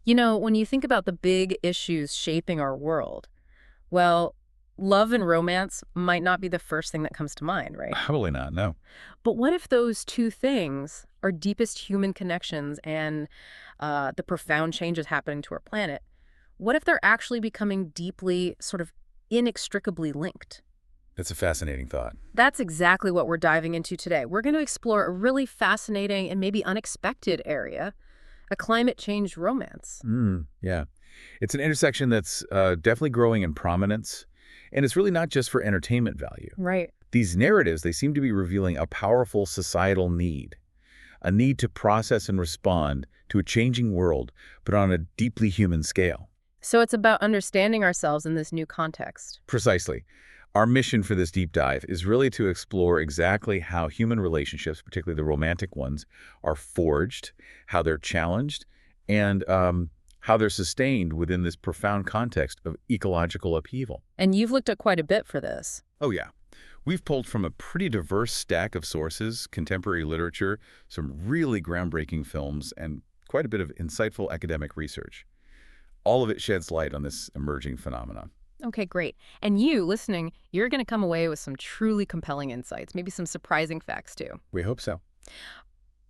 You know, when you think about the big issues shaping our world, well, love and romance might not be the first thing that comes to mind, right? Probably not, no. But what if those two things, our deepest human connections and the profound changes happening to our planet, what if they're actually becoming deeply, sort of inextricably linked? It's a fascinating thought. That's exactly what we're diving into today. We're going to explore a really fascinating and maybe unexpected area, a climate change romance. Yeah. It's an intersection that's definitely growing in prominence, and it's really not just for entertainment value. Right. These narratives, they seem to be revealing a powerful societal need, a need to process and respond to a changing world, but on a deeply human scale. So it's about understanding ourselves in this new context. Precisely. Our mission for this deep dive is really to explore exactly how human relationships, particularly the romantic ones, are forged, how they're challenged, and how they're sustained within this profound context of ecological upheaval. And you've looked at quite a bit for this. Oh, yeah. We've pulled from a pretty diverse stack of sources, contemporary literature, some really groundbreaking films, and quite a bit of insightful academic research. All of it sheds light on this emerging phenomenon. Okay, great. And you, listening, you're going to come away with some truly compelling insights, maybe some surprising facts, too. We hope so.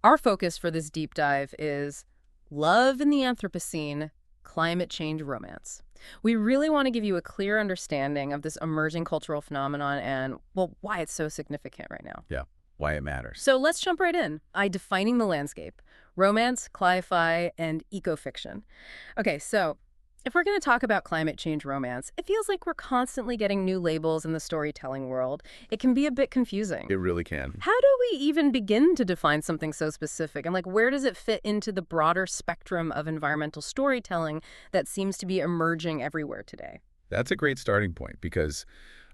Our focus for this deep dive is love in the Anthropocene, climate change romance. We really want to give you a clear understanding of this emerging cultural phenomenon and, well, why it's so significant right now. Yeah, why it matters. So let's jump right in. Defining the landscape, romance, cli-fi, and eco-fiction. Okay, so if we're going to talk about climate change romance, it feels like we're constantly getting new labels in the storytelling world. It can be a bit confusing. It really can. How do we even begin to define something so specific? And where does it fit into the broader spectrum of environmental storytelling that seems to be emerging everywhere today? That's a great starting point because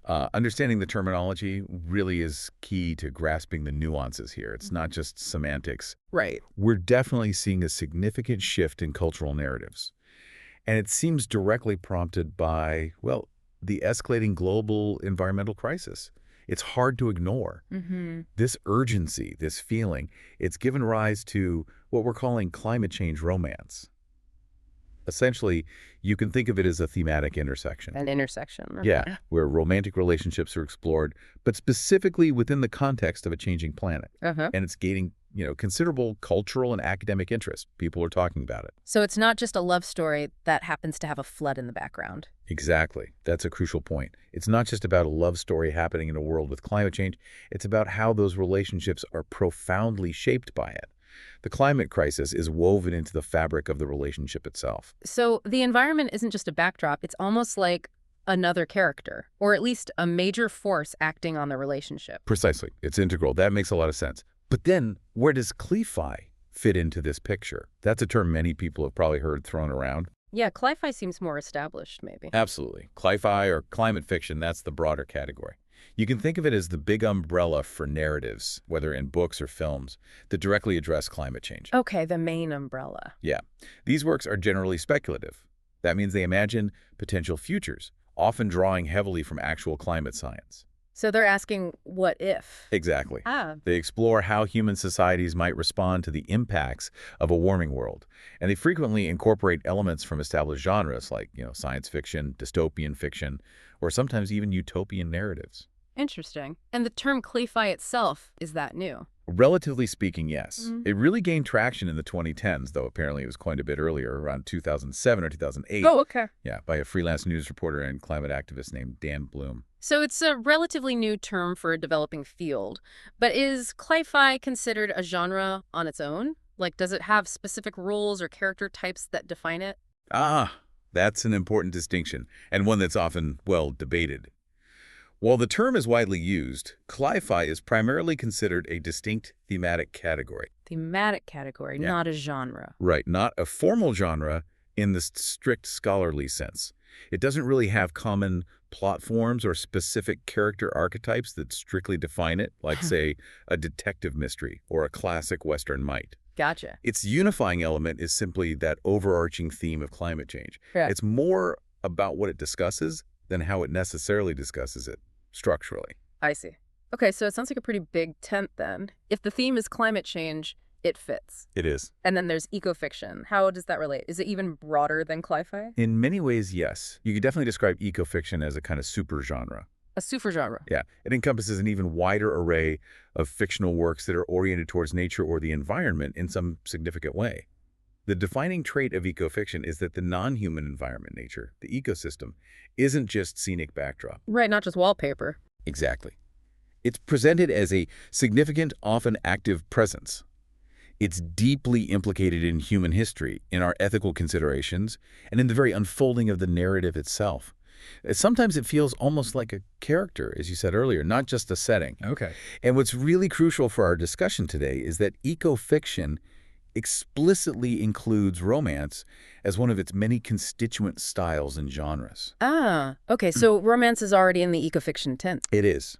understanding the terminology really is key to grasping the nuances here. It's not just semantics. Right. We're definitely seeing a significant shift in cultural narratives. And it seems directly prompted by, well, the escalating global environmental crisis. It's hard to ignore. This urgency, this feeling, it's given rise to what we're calling climate change romance. Essentially, you can think of it as a thematic intersection. An intersection. Okay. Yeah, where romantic relationships are explored, but specifically within the context of a changing planet. And it's gaining, considerable cultural and academic interest. People are talking about it. So it's not just a love story that happens to have a flood in the background. Exactly. That's a crucial point. It's not just about a love story happening in a world with climate change. It's about how those relationships are profoundly shaped by it. The climate crisis is woven into the fabric of the relationship itself. So the environment isn't just a backdrop. It's almost like another character, or at least a major force acting on the relationship. Precisely. It's integral. That makes a lot of sense. But then, where does cli-fi fit into this picture? That's a term many people have probably heard thrown around. Yeah, cli-fi seems more established, maybe. Absolutely. Cli-fi or climate fiction, that's the broader category. You can think of it as the big umbrella for narratives, whether in books or films, that directly address climate change. Okay, the main umbrella. Yeah. These works are generally speculative. That means they imagine potential futures, often drawing heavily from actual climate science. So they're asking, what if? Exactly. Ah. They explore how human societies might respond to the impacts of a warming world. And they frequently incorporate elements from established genres like, science fiction, dystopian fiction, or sometimes even utopian narratives. Interesting. And the term cli-fi itself, is that new? Relatively speaking, yes. It really gained traction in the 2010s, though apparently it was coined a bit earlier, around 2007 or 2008. Oh, okay. Yeah, by a freelance news reporter and climate activist named Dan Bloom. So it's a relatively new term for a developing field. But is cli-fi considered a genre on its own? Does it have specific rules or character types that define it? Ah, that's an important distinction, and one that's often, well, debated. While the term is widely used, cli-fi is primarily considered a distinct thematic category. Thematic category, Yeah. not a genre. Right, not a formal genre in the strict scholarly sense. It doesn't really have common plot forms or specific character archetypes that strictly define it, like, say, a detective mystery or a classic Western might. Gotcha. Its unifying element is simply that overarching theme of climate change. Yeah. It's more about what it discusses than how it necessarily discusses it structurally. I see. Okay, so it sounds like a pretty big tent then. If the theme is climate change, it fits. It is. And then there's ecofiction. How does that relate? Is it even broader than cli-fi? In many ways, yes. You could definitely describe ecofiction as a kind of supergenre. A supergenre. Yeah, it encompasses an even wider array of fictional works that are oriented towards nature or the environment in some significant way. The defining trait of ecofiction is that the non-human environment, nature, the ecosystem, isn't just scenic backdrop. Right, not just wallpaper. Exactly. It's presented as a significant, often active presence. It's deeply implicated in human history, in our ethical considerations, and in the very unfolding of the narrative itself. Sometimes it feels almost like a character, as you said earlier, not just a setting. Okay. And what's really crucial for our discussion today is that ecofiction explicitly includes romance as one of its many constituent styles and genres. Ah, okay, so romance is already in the ecofiction tent. It is.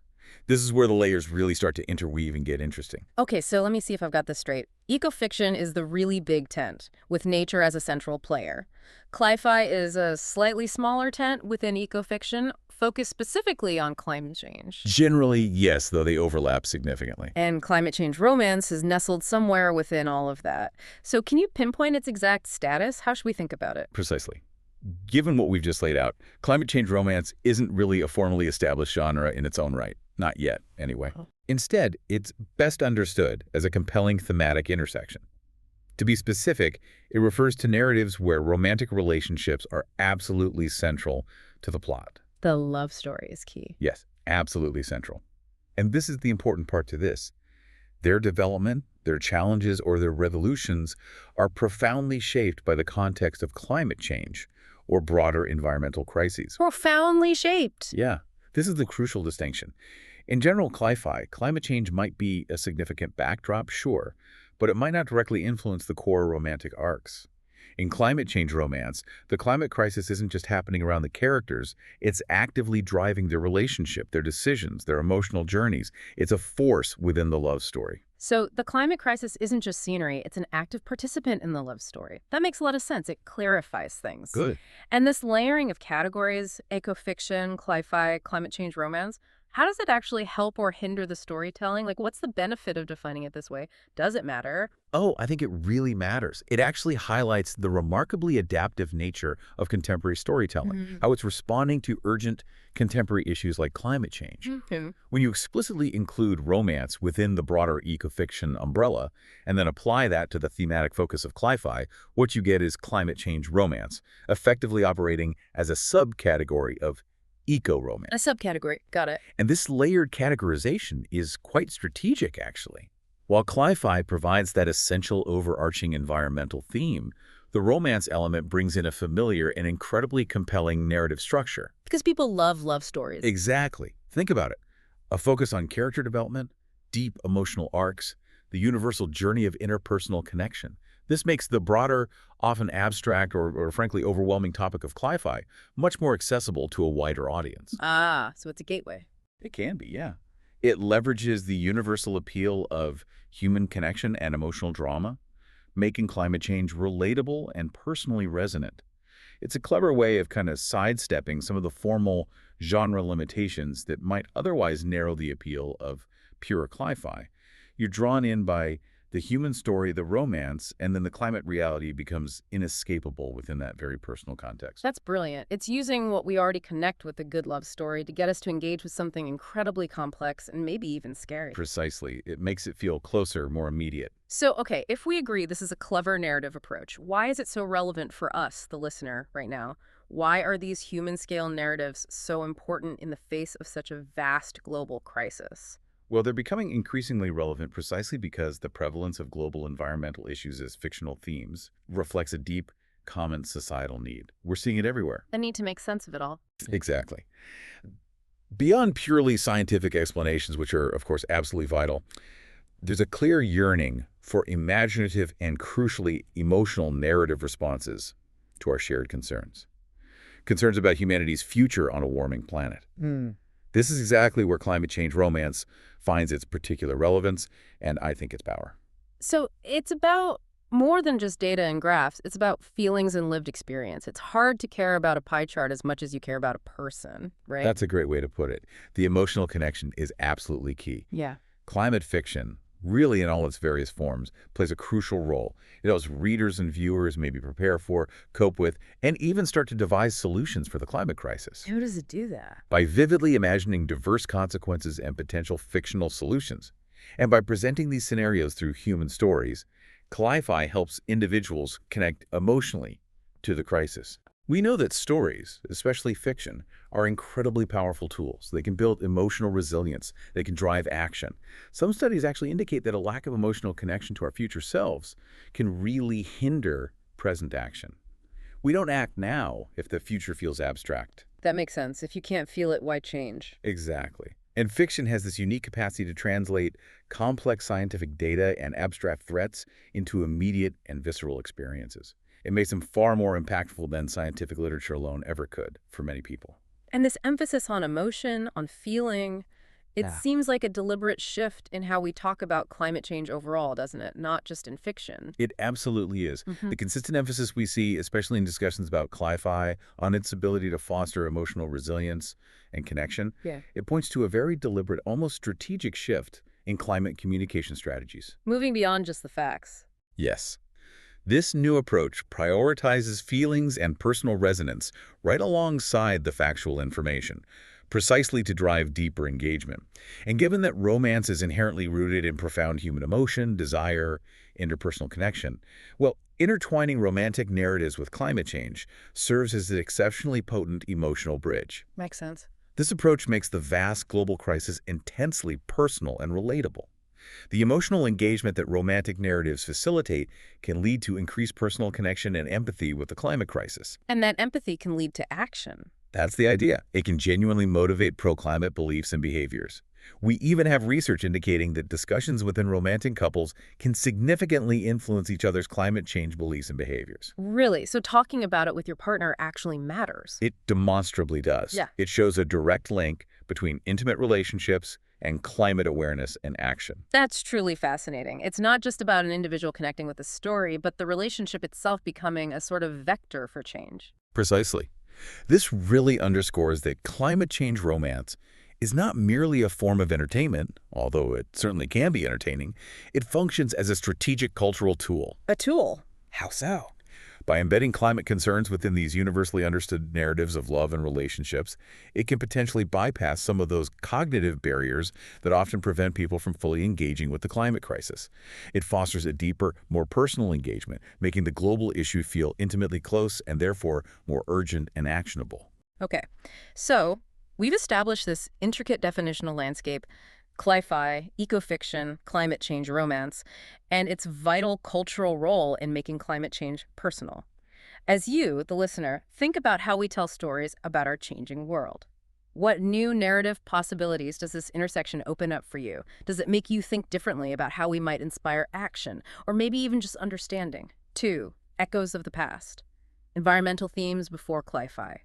This is where the layers really start to interweave and get interesting. Okay, so let me see if I've got this straight. Ecofiction is the really big tent, with nature as a central player. Cli-fi is a slightly smaller tent within ecofiction, focused specifically on climate change. Generally, yes, though they overlap significantly. And climate change romance is nestled somewhere within all of that. So can you pinpoint its exact status? How should we think about it? Precisely. Given what we've just laid out, climate change romance isn't really a formally established genre in its own right. Not yet, anyway. Oh. Instead, it's best understood as a compelling thematic intersection. To be specific, it refers to narratives where romantic relationships are absolutely central to the plot. The love story is key. Yes, absolutely central. And this is the important part to this. Their development, their challenges, or their revolutions are profoundly shaped by the context of climate change or broader environmental crises. Profoundly shaped. Yeah, this is the crucial distinction. In general cli-fi, climate change might be a significant backdrop, sure, but it might not directly influence the core romantic arcs. In climate change romance, the climate crisis isn't just happening around the characters, it's actively driving their relationship, their decisions, their emotional journeys. It's a force within the love story. So the climate crisis isn't just scenery, it's an active participant in the love story. That makes a lot of sense. It clarifies things. Good. And this layering of categories, ecofiction, cli-fi, climate change romance, how does it actually help or hinder the storytelling? Like, what's the benefit of defining it this way? Does it matter? Oh, I think it really matters. It actually highlights the remarkably adaptive nature of contemporary storytelling, how it's responding to urgent contemporary issues like climate change. When you explicitly include romance within the broader ecofiction umbrella, and then apply that to the thematic focus of cli-fi, what you get is climate change romance, effectively operating as a subcategory of eco-romance. A subcategory. Got it. And this layered categorization is quite strategic, actually. While cli-fi provides that essential overarching environmental theme, the romance element brings in a familiar and incredibly compelling narrative structure. Because people love love stories. Exactly. Think about it. A focus on character development, deep emotional arcs, the universal journey of interpersonal connection. This makes the broader, often abstract or frankly overwhelming topic of cli-fi much more accessible to a wider audience. Ah, so it's a gateway. It can be, yeah. It leverages the universal appeal of human connection and emotional drama, making climate change relatable and personally resonant. It's a clever way of kind of sidestepping some of the formal genre limitations that might otherwise narrow the appeal of pure cli-fi. You're drawn in by the human story, the romance, and then the climate reality becomes inescapable within that very personal context. That's brilliant. It's using what we already connect with a good love story to get us to engage with something incredibly complex and maybe even scary. Precisely. It makes it feel closer, more immediate. So, okay, if we agree this is a clever narrative approach, why is it so relevant for us, the listener, right now? Why are these human-scale narratives so important in the face of such a vast global crisis? Well, they're becoming increasingly relevant precisely because the prevalence of global environmental issues as fictional themes reflects a deep, common societal need. We're seeing it everywhere. The need to make sense of it all. Exactly. Beyond purely scientific explanations, which are, of course, absolutely vital, there's a clear yearning for imaginative and, crucially, emotional narrative responses to our shared concerns. Concerns about humanity's future on a warming planet. This is exactly where climate change romance finds its particular relevance, and I think its power. So it's about more than just data and graphs. It's about feelings and lived experience. It's hard to care about a pie chart as much as you care about a person, right? That's a great way to put it. The emotional connection is absolutely key. Yeah. Climate fiction, really in all its various forms, plays a crucial role. It helps readers and viewers maybe prepare for, cope with, and even start to devise solutions for the climate crisis. How does it do that? By vividly imagining diverse consequences and potential fictional solutions. And by presenting these scenarios through human stories, cli-fi helps individuals connect emotionally to the crisis. We know that stories, especially fiction, are incredibly powerful tools. They can build emotional resilience. They can drive action. Some studies actually indicate that a lack of emotional connection to our future selves can really hinder present action. We don't act now if the future feels abstract. That makes sense. If you can't feel it, why change? Exactly. And fiction has this unique capacity to translate complex scientific data and abstract threats into immediate and visceral experiences. It makes them far more impactful than scientific literature alone ever could for many people. And this emphasis on emotion, on feeling, it Yeah. seems like a deliberate shift in how we talk about climate change overall, doesn't it? Not just in fiction. It absolutely is. Hmm. The consistent emphasis we see, especially in discussions about cli-fi, on its ability to foster emotional resilience and connection, Yeah. it points to a very deliberate, almost strategic shift in climate communication strategies. Moving beyond just the facts. Yes. This new approach prioritizes feelings and personal resonance right alongside the factual information, precisely to drive deeper engagement. And given that romance is inherently rooted in profound human emotion, desire, interpersonal connection, well, intertwining romantic narratives with climate change serves as an exceptionally potent emotional bridge. Makes sense. This approach makes the vast global crisis intensely personal and relatable. The emotional engagement that romantic narratives facilitate can lead to increased personal connection and empathy with the climate crisis. And that empathy can lead to action. That's the idea. It can genuinely motivate pro-climate beliefs and behaviors. We even have research indicating that discussions within romantic couples can significantly influence each other's climate change beliefs and behaviors. Really? So talking about it with your partner actually matters. It demonstrably does. Yeah. It shows a direct link between intimate relationships and climate awareness and action. That's truly fascinating. It's not just about an individual connecting with a story, but the relationship itself becoming a sort of vector for change. Precisely. This really underscores that climate change romance is not merely a form of entertainment, although it certainly can be entertaining. It functions as a strategic cultural tool. A tool. How so? By embedding climate concerns within these universally understood narratives of love and relationships, it can potentially bypass some of those cognitive barriers that often prevent people from fully engaging with the climate crisis. It fosters a deeper, more personal engagement, making the global issue feel intimately close and therefore more urgent and actionable. Okay. So we've established this intricate definitional landscape, cli-fi, ecofiction, climate change romance, and its vital cultural role in making climate change personal. As you, the listener, think about how we tell stories about our changing world. What new narrative possibilities does this intersection open up for you? Does it make you think differently about how we might inspire action, or maybe even just understanding? 2. Echoes of the past. Environmental themes before cli-fi.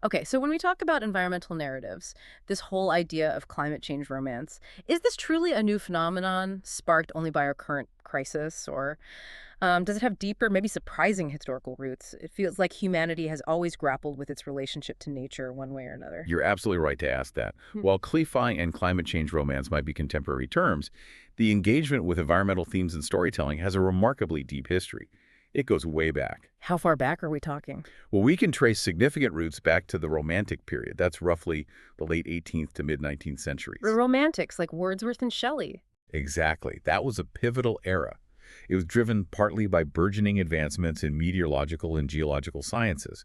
Okay, so when we talk about environmental narratives, this whole idea of climate change romance, is this truly a new phenomenon sparked only by our current crisis? Or does it have deeper, maybe surprising historical roots? It feels like humanity has always grappled with its relationship to nature one way or another. You're absolutely right to ask that. Hmm. While cli-fi and climate change romance might be contemporary terms, the engagement with environmental themes in storytelling has a remarkably deep history. It goes way back. How far back are we talking? Well, we can trace significant roots back to the Romantic period. That's roughly the late 18th to mid-19th centuries. The Romantics, like Wordsworth and Shelley. Exactly. That was a pivotal era. It was driven partly by burgeoning advancements in meteorological and geological sciences.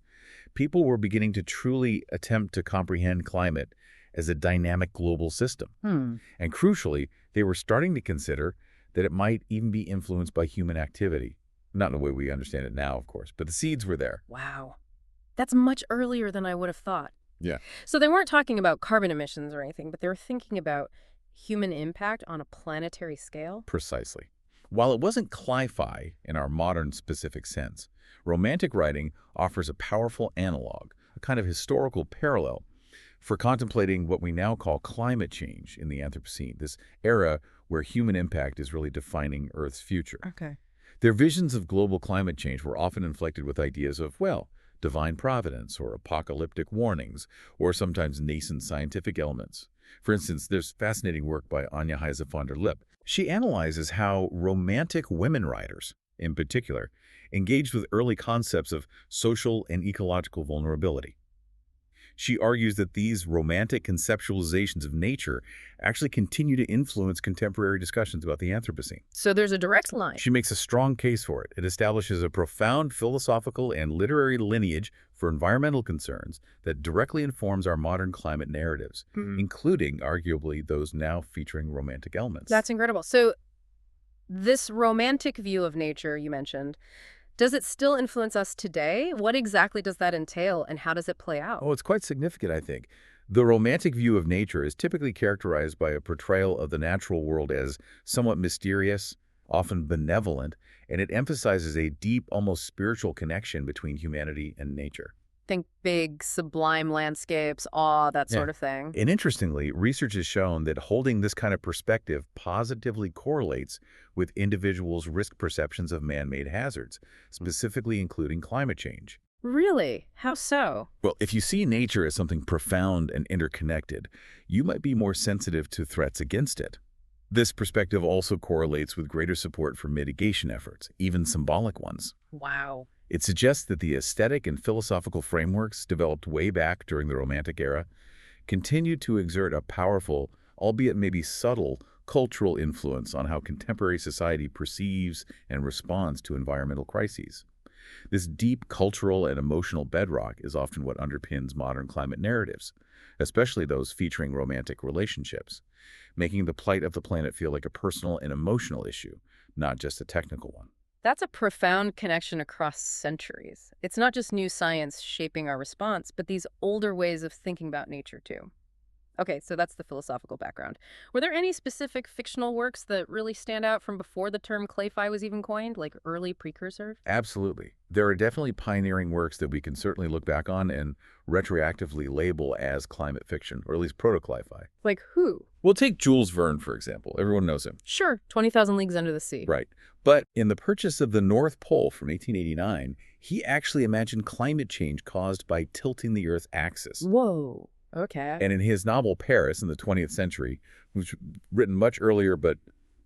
People were beginning to truly attempt to comprehend climate as a dynamic global system. And crucially, they were starting to consider that it might even be influenced by human activity. Not in the way we understand it now, of course, but the seeds were there. Wow. That's much earlier than I would have thought. Yeah. So they weren't talking about carbon emissions or anything, but they were thinking about human impact on a planetary scale. Precisely. While it wasn't cli-fi in our modern specific sense, Romantic writing offers a powerful analog, a kind of historical parallel, for contemplating what we now call climate change in the Anthropocene, this era where human impact is really defining Earth's future. Okay. Their visions of global climate change were often inflected with ideas of, well, divine providence or apocalyptic warnings, or sometimes nascent scientific elements. For instance, there's fascinating work by Anja Heise von der Lippe She analyzes how romantic women writers, in particular, engaged with early concepts of social and ecological vulnerability. She argues that these romantic conceptualizations of nature actually continue to influence contemporary discussions about the Anthropocene. So there's a direct line. She makes a strong case for it. It establishes a profound philosophical and literary lineage for environmental concerns that directly informs our modern climate narratives, including, arguably, those now featuring romantic elements. That's incredible. So this romantic view of nature you mentioned, does it still influence us today? What exactly does that entail, and how does it play out? Oh, it's quite significant, I think. The romantic view of nature is typically characterized by a portrayal of the natural world as somewhat mysterious, often benevolent, and it emphasizes a deep, almost spiritual connection between humanity and nature. Think big, sublime landscapes, awe, that Yeah. sort of thing. And interestingly, research has shown that holding this kind of perspective positively correlates with individuals' risk perceptions of man-made hazards, specifically including climate change. Really? How so? Well, if you see nature as something profound and interconnected, you might be more sensitive to threats against it. This perspective also correlates with greater support for mitigation efforts, even symbolic ones. Wow. It suggests that the aesthetic and philosophical frameworks developed way back during the Romantic era continue to exert a powerful, albeit maybe subtle, cultural influence on how contemporary society perceives and responds to environmental crises. This deep cultural and emotional bedrock is often what underpins modern climate narratives, especially those featuring romantic relationships, making the plight of the planet feel like a personal and emotional issue, not just a technical one. That's a profound connection across centuries. It's not just new science shaping our response, but these older ways of thinking about nature, too. Okay, so that's the philosophical background. Were there any specific fictional works that really stand out from before the term cli-fi was even coined, like early precursors? Absolutely. There are definitely pioneering works that we can certainly look back on and retroactively label as climate fiction, or at least proto-cli-fi. Like who? We'll take Jules Verne, for example. Everyone knows him. Sure, 20,000 Leagues Under the Sea. Right. But in The Purchase of the North Pole from 1889, he actually imagined climate change caused by tilting the Earth's axis. Whoa. Okay. And in his novel Paris in the 20th century, which was written much earlier but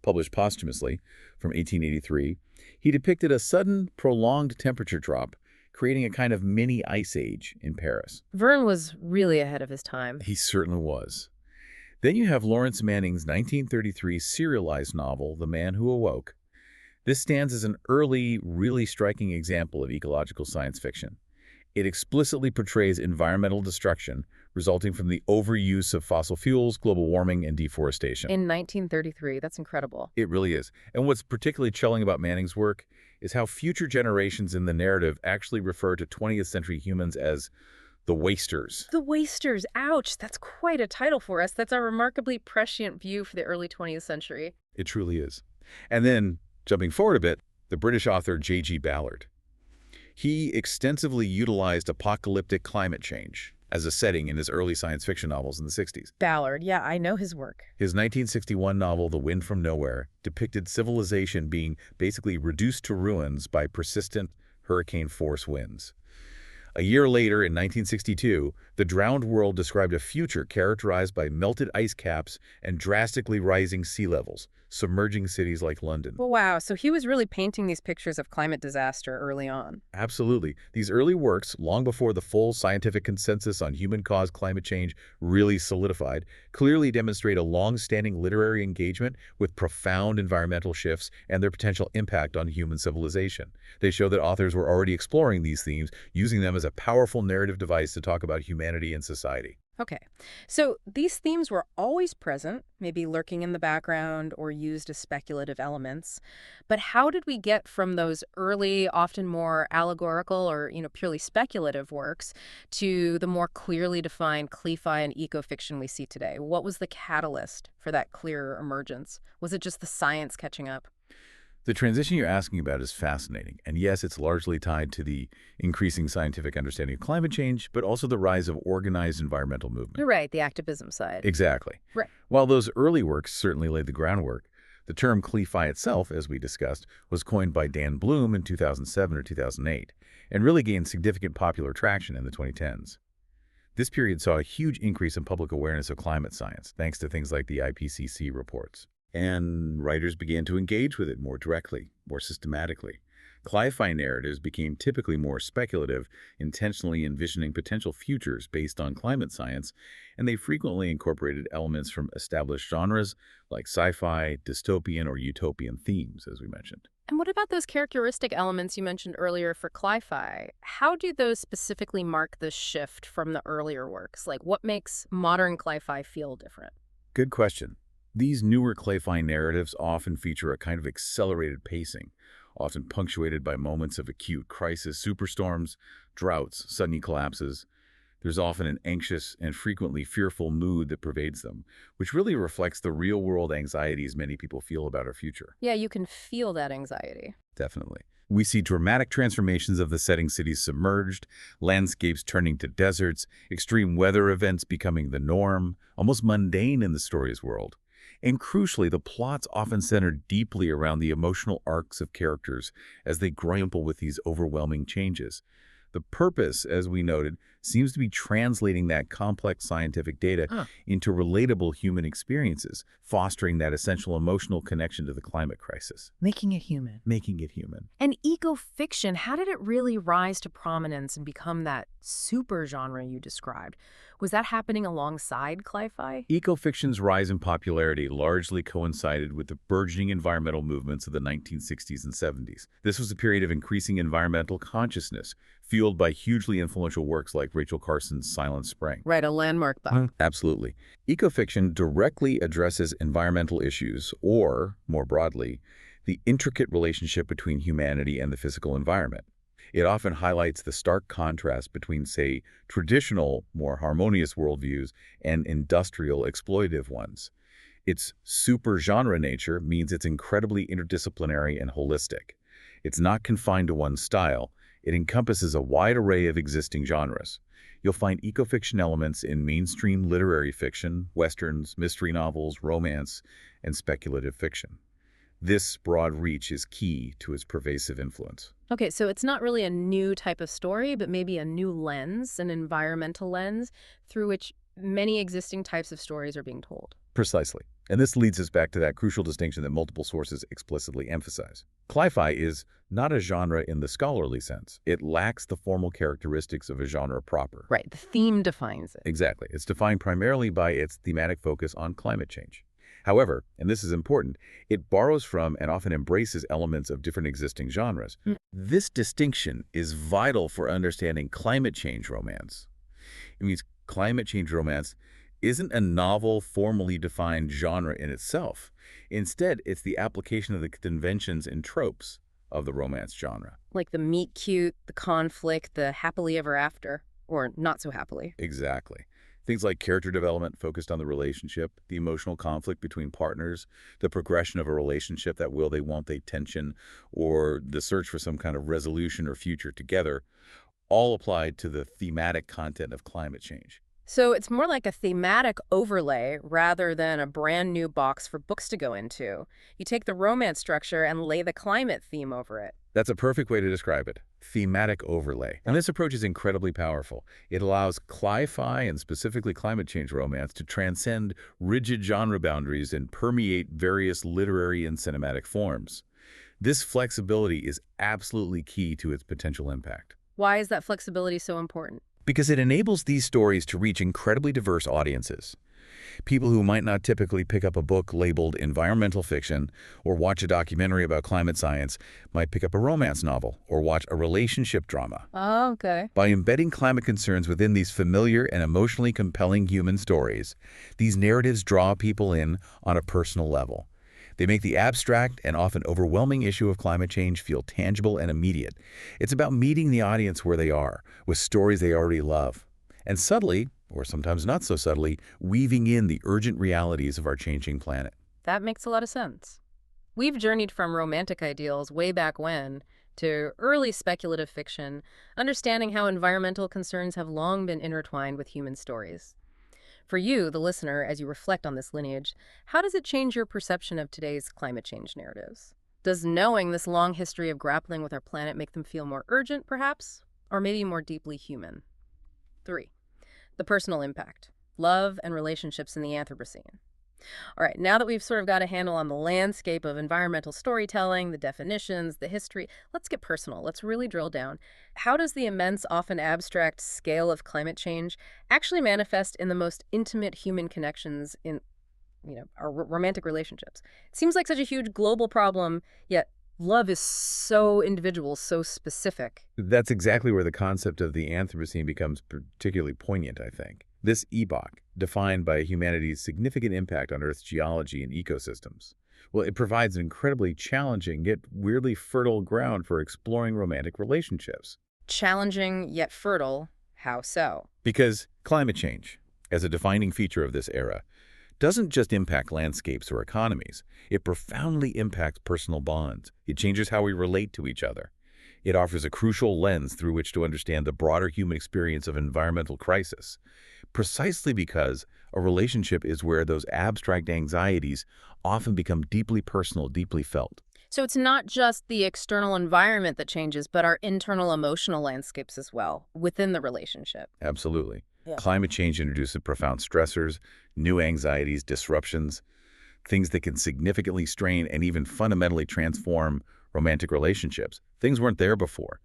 published posthumously from 1883, he depicted a sudden, prolonged temperature drop, creating a kind of mini ice age in Paris. Verne was really ahead of his time. He certainly was. Then you have Lawrence Manning's 1933 serialized novel, The Man Who Awoke. This stands as an early, really striking example of ecological science fiction. It explicitly portrays environmental destruction resulting from the overuse of fossil fuels, global warming, and deforestation. In 1933, that's incredible. It really is. And what's particularly chilling about Manning's work is how future generations in the narrative actually refer to 20th century humans as the wasters. The Wasters, ouch, that's quite a title for us. That's a remarkably prescient view for the early 20th century. It truly is. And then, jumping forward a bit, the British author J.G. Ballard. He extensively utilized apocalyptic climate change as a setting in his early science fiction novels in the 60s. Ballard, yeah, I know his work. His 1961 novel, The Wind from Nowhere, depicted civilization being basically reduced to ruins by persistent hurricane-force winds. A year later, in 1962, The Drowned World described a future characterized by melted ice caps and drastically rising sea levels, submerging cities like London. Well, wow, so he was really painting these pictures of climate disaster early on. Absolutely. These early works, long before the full scientific consensus on human-caused climate change really solidified, clearly demonstrate a long-standing literary engagement with profound environmental shifts and their potential impact on human civilization. They show that authors were already exploring these themes, using them as a powerful narrative device to talk about humanity and society. Okay, so these themes were always present, maybe lurking in the background or used as speculative elements. But how did we get from those early, often more allegorical or, purely speculative works to the more clearly defined cli-fi and eco-fiction we see today? What was the catalyst for that clearer emergence? Was it just the science catching up? The transition you're asking about is fascinating, and yes, it's largely tied to the increasing scientific understanding of climate change, but also the rise of organized environmental movement. You're right, the activism side. Exactly. Right. While those early works certainly laid the groundwork, the term cli-fi itself, as we discussed, was coined by Dan Bloom in 2007 or 2008, and really gained significant popular traction in the 2010s. This period saw a huge increase in public awareness of climate science, thanks to things like the IPCC reports. and writers began to engage with it more directly, more systematically. Cli-fi narratives became typically more speculative, intentionally envisioning potential futures based on climate science, and they frequently incorporated elements from established genres like sci-fi, dystopian, or utopian themes, as we mentioned. And what about those characteristic elements you mentioned earlier for cli-fi? How do those specifically mark the shift from the earlier works? Like, what makes modern cli-fi feel different? Good question. These newer cli-fi narratives often feature a kind of accelerated pacing, often punctuated by moments of acute crisis, superstorms, droughts, sudden collapses. There's often an anxious and frequently fearful mood that pervades them, which really reflects the real-world anxieties many people feel about our future. Yeah, you can feel that anxiety. Definitely. We see dramatic transformations of the setting cities submerged, landscapes turning to deserts, extreme weather events becoming the norm, almost mundane in the story's world. And crucially, the plots often center deeply around the emotional arcs of characters as they grapple with these overwhelming changes. The purpose, as we noted, seems to be translating that complex scientific data into relatable human experiences, fostering that essential emotional connection to the climate crisis. Making it human. Making it human. And eco-fiction, how did it really rise to prominence and become that super genre you described? Was that happening alongside cli-fi? Ecofiction's rise in popularity largely coincided with the burgeoning environmental movements of the 1960s and 70s. This was a period of increasing environmental consciousness, fueled by hugely influential works like Rachel Carson's Silent Spring. Right, a landmark book. Absolutely. Ecofiction directly addresses environmental issues, or, more broadly, the intricate relationship between humanity and the physical environment. It often highlights the stark contrast between, say, traditional, more harmonious worldviews and industrial, exploitative ones. Its super-genre nature means it's incredibly interdisciplinary and holistic. It's not confined to one style. It encompasses a wide array of existing genres. You'll find ecofiction elements in mainstream literary fiction, westerns, mystery novels, romance, and speculative fiction. This broad reach is key to its pervasive influence. Okay, so it's not really a new type of story, but maybe a new lens, an environmental lens, through which many existing types of stories are being told. Precisely. And this leads us back to that crucial distinction that multiple sources explicitly emphasize. Cli-fi is not a genre in the scholarly sense. It lacks the formal characteristics of a genre proper. Right, the theme defines it. Exactly. It's defined primarily by its thematic focus on climate change. However, and this is important, it borrows from and often embraces elements of different existing genres. This distinction is vital for understanding climate change romance. It means climate change romance isn't a novel, formally defined genre in itself. Instead, it's the application of the conventions and tropes of the romance genre. Like the meet-cute, the conflict, the happily ever after, or not so happily. Exactly. Things like character development focused on the relationship, the emotional conflict between partners, the progression of a relationship, that will they, won't they tension, or the search for some kind of resolution or future together, all applied to the thematic content of climate change. So it's more like a thematic overlay rather than a brand new box for books to go into. You take the romance structure and lay the climate theme over it. That's a perfect way to describe it. Thematic overlay. And this approach is incredibly powerful. It allows cli-fi and specifically climate change romance to transcend rigid genre boundaries and permeate various literary and cinematic forms. This flexibility is absolutely key to its potential impact. Why is that flexibility so important? Because it enables these stories to reach incredibly diverse audiences. People who might not typically pick up a book labeled environmental fiction or watch a documentary about climate science might pick up a romance novel or watch a relationship drama. Oh, okay. By embedding climate concerns within these familiar and emotionally compelling human stories, these narratives draw people in on a personal level. They make the abstract and often overwhelming issue of climate change feel tangible and immediate. It's about meeting the audience where they are, with stories they already love, and subtly, or sometimes not so subtly, weaving in the urgent realities of our changing planet. That makes a lot of sense. We've journeyed from romantic ideals way back when to early speculative fiction, understanding how environmental concerns have long been intertwined with human stories. For you, the listener, as you reflect on this lineage, how does it change your perception of today's climate change narratives? Does knowing this long history of grappling with our planet make them feel more urgent, perhaps? Or maybe more deeply human? 3. The personal impact. Love and relationships in the Anthropocene. All right, now that we've sort of got a handle on the landscape of environmental storytelling, the definitions, the history, let's get personal. Let's really drill down. How does the immense, often abstract scale of climate change actually manifest in the most intimate human connections in, our romantic relationships? It seems like such a huge global problem, yet love is so individual, so specific. That's exactly where the concept of the Anthropocene becomes particularly poignant, I think. This epoch, defined by humanity's significant impact on Earth's geology and ecosystems, well, it provides an incredibly challenging yet weirdly fertile ground for exploring romantic relationships. Challenging yet fertile. How so? Because climate change, as a defining feature of this era, doesn't just impact landscapes or economies. It profoundly impacts personal bonds. It changes how we relate to each other. It offers a crucial lens through which to understand the broader human experience of environmental crisis, precisely because a relationship is where those abstract anxieties often become deeply personal, deeply felt. So it's not just the external environment that changes, but our internal emotional landscapes as well, within the relationship. Absolutely. Yeah. Climate change introduces profound stressors, new anxieties, disruptions, things that can significantly strain and even fundamentally transform romantic relationships. Things weren't there before.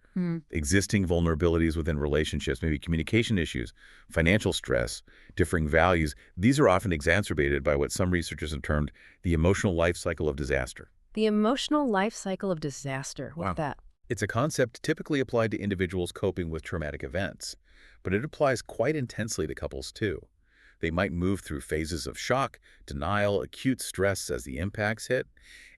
Existing vulnerabilities within relationships, maybe communication issues, financial stress, differing values, these are often exacerbated by what some researchers have termed the emotional life cycle of disaster. The emotional life cycle of disaster. What's Wow. that? It's a concept typically applied to individuals coping with traumatic events, but it applies quite intensely to couples too. They might move through phases of shock, denial, acute stress as the impacts hit,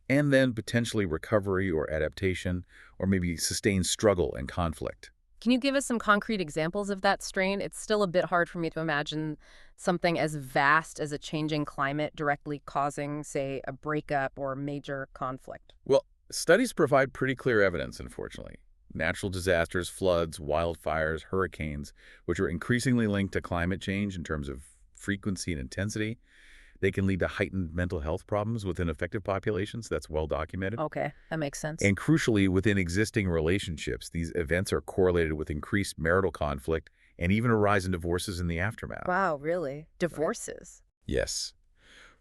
and then potentially recovery or adaptation, or maybe sustained struggle and conflict. Can you give us some concrete examples of that strain? It's still a bit hard for me to imagine something as vast as a changing climate directly causing, say, a breakup or major conflict. Well, studies provide pretty clear evidence, unfortunately. Natural disasters, floods, wildfires, hurricanes, which are increasingly linked to climate change in terms of frequency and intensity, they can lead to heightened mental health problems within affected populations. That's well documented. Okay, that makes sense. And crucially, within existing relationships, these events are correlated with increased marital conflict and even a rise in divorces in the aftermath. Wow, really? Divorces? Yes.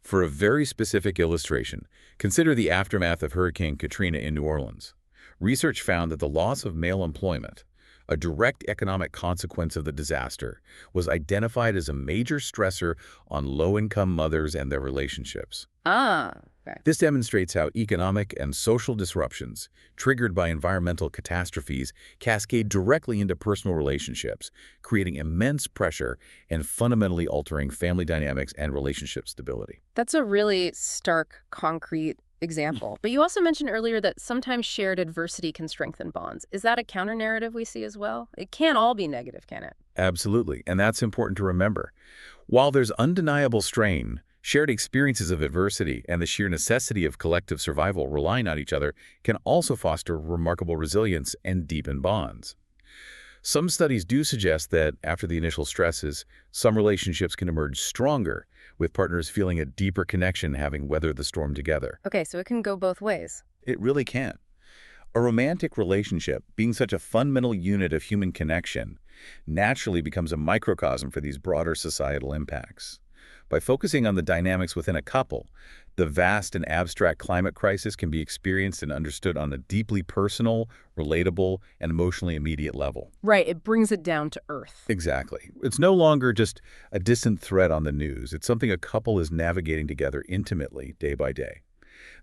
For a very specific illustration, consider the aftermath of Hurricane Katrina in New Orleans. Research found that the loss of male employment, a direct economic consequence of the disaster, was identified as a major stressor on low-income mothers and their relationships. Ah, okay. This demonstrates how economic and social disruptions, triggered by environmental catastrophes, cascade directly into personal relationships, creating immense pressure and fundamentally altering family dynamics and relationship stability. That's a really stark, concrete example. But you also mentioned earlier that sometimes shared adversity can strengthen bonds. Is that a counter-narrative we see as well? It can't all be negative, can it? Absolutely, and that's important to remember. While there's undeniable strain, shared experiences of adversity and the sheer necessity of collective survival relying on each other can also foster remarkable resilience and deepen bonds. Some studies do suggest that after the initial stresses, some relationships can emerge stronger, with partners feeling a deeper connection having weathered the storm together. Okay, so it can go both ways. It really can. A romantic relationship, being such a fundamental unit of human connection, naturally becomes a microcosm for these broader societal impacts. By focusing on the dynamics within a couple, the vast and abstract climate crisis can be experienced and understood on a deeply personal, relatable, and emotionally immediate level. Right, it brings it down to earth. Exactly. It's no longer just a distant threat on the news. It's something a couple is navigating together intimately, day by day.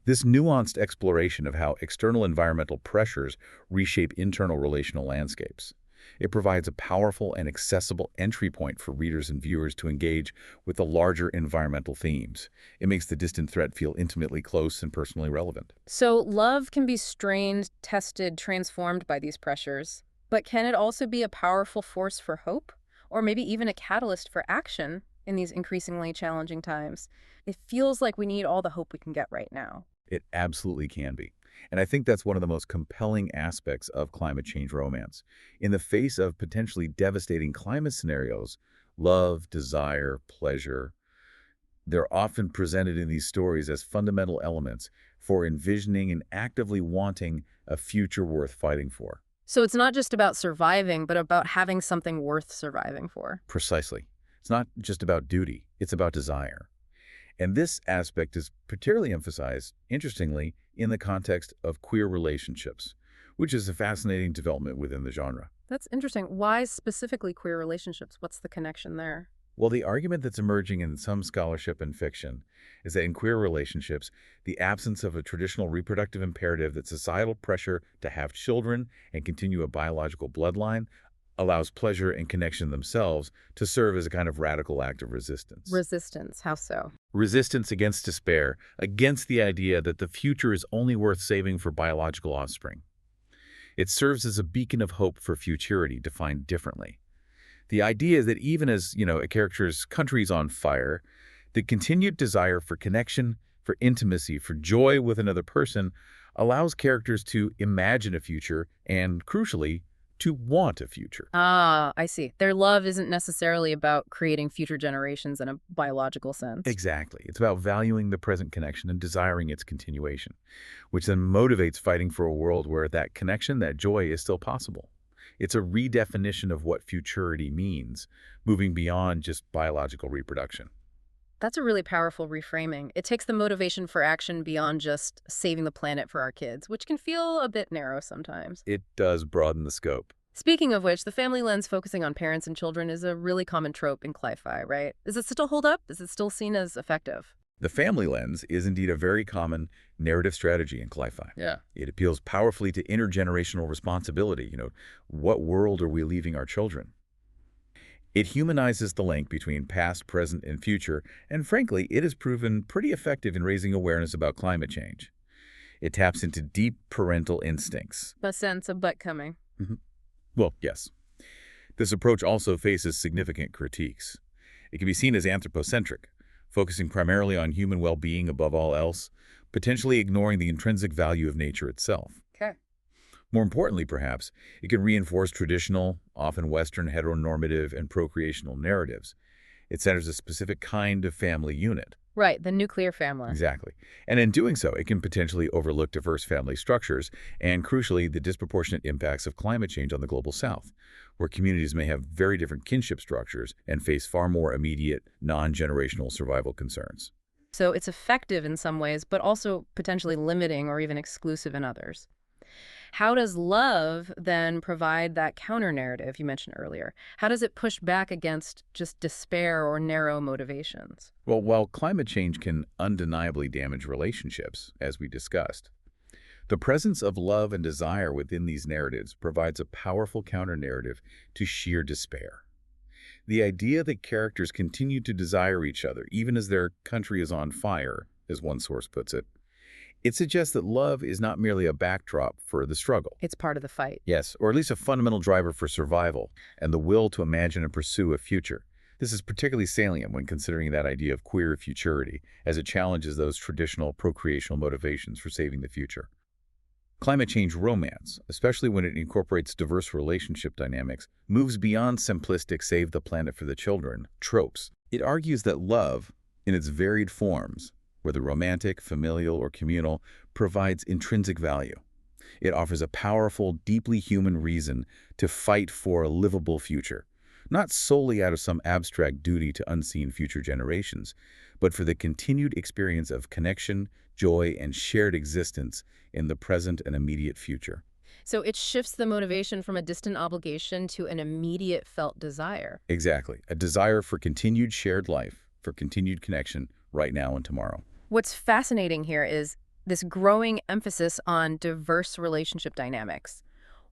This nuanced exploration of how external environmental pressures reshape internal relational landscapes. It provides a powerful and accessible entry point for readers and viewers to engage with the larger environmental themes. It makes the distant threat feel intimately close and personally relevant. So love can be strained, tested, transformed by these pressures, but can it also be a powerful force for hope? Or maybe even a catalyst for action in these increasingly challenging times? It feels like we need all the hope we can get right now. It absolutely can be. And I think that's one of the most compelling aspects of climate change romance. In the face of potentially devastating climate scenarios, love, desire, pleasure, they're often presented in these stories as fundamental elements for envisioning and actively wanting a future worth fighting for. So it's not just about surviving, but about having something worth surviving for. Precisely. It's not just about duty, it's about desire. And this aspect is particularly emphasized, interestingly, in the context of queer relationships, which is a fascinating development within the genre. That's interesting. Why specifically queer relationships? What's the connection there? Well, the argument that's emerging in some scholarship and fiction is that in queer relationships, the absence of a traditional reproductive imperative that societal pressure to have children and continue a biological bloodline allows pleasure and connection themselves to serve as a kind of radical act of resistance. Resistance. How so? Resistance against despair, against the idea that the future is only worth saving for biological offspring. It serves as a beacon of hope for futurity defined differently. The idea is that even as, a character's country is on fire, the continued desire for connection, for intimacy, for joy with another person allows characters to imagine a future and, crucially, to want a future. Ah, I see. Their love isn't necessarily about creating future generations in a biological sense. Exactly. It's about valuing the present connection and desiring its continuation, which then motivates fighting for a world where that connection, that joy is still possible. It's a redefinition of what futurity means, moving beyond just biological reproduction. That's a really powerful reframing. It takes the motivation for action beyond just saving the planet for our kids, which can feel a bit narrow sometimes. It does broaden the scope. Speaking of which, the family lens focusing on parents and children is a really common trope in cli-fi, right? Does it still hold up? Is it still seen as effective? The family lens is indeed a very common narrative strategy in cli-fi. Yeah. It appeals powerfully to intergenerational responsibility. What world are we leaving our children? It humanizes the link between past, present, and future, and frankly, it has proven pretty effective in raising awareness about climate change. It taps into deep parental instincts. A sense of butt coming. Well, yes. This approach also faces significant critiques. It can be seen as anthropocentric, focusing primarily on human well-being above all else, potentially ignoring the intrinsic value of nature itself. Okay. More importantly, perhaps, it can reinforce traditional, often Western heteronormative and procreational narratives. It centers a specific kind of family unit. Right, the nuclear family. Exactly. And in doing so, it can potentially overlook diverse family structures and, crucially, the disproportionate impacts of climate change on the global South, where communities may have very different kinship structures and face far more immediate, non-generational survival concerns. So it's effective in some ways, but also potentially limiting or even exclusive in others. How does love then provide that counter-narrative you mentioned earlier? How does it push back against just despair or narrow motivations? Well, while climate change can undeniably damage relationships, as we discussed, the presence of love and desire within these narratives provides a powerful counter-narrative to sheer despair. The idea that characters continue to desire each other, even as their country is on fire, as one source puts it, it suggests that love is not merely a backdrop for the struggle. It's part of the fight. Yes, or at least a fundamental driver for survival and the will to imagine and pursue a future. This is particularly salient when considering that idea of queer futurity, as it challenges those traditional procreational motivations for saving the future. Climate change romance, especially when it incorporates diverse relationship dynamics, moves beyond simplistic save the planet for the children tropes. It argues that love, in its varied forms, whether romantic, familial, or communal, provides intrinsic value. It offers a powerful, deeply human reason to fight for a livable future, not solely out of some abstract duty to unseen future generations, but for the continued experience of connection, joy, and shared existence in the present and immediate future. So it shifts the motivation from a distant obligation to an immediate felt desire. Exactly. A desire for continued shared life, for continued connection right now and tomorrow. What's fascinating here is this growing emphasis on diverse relationship dynamics.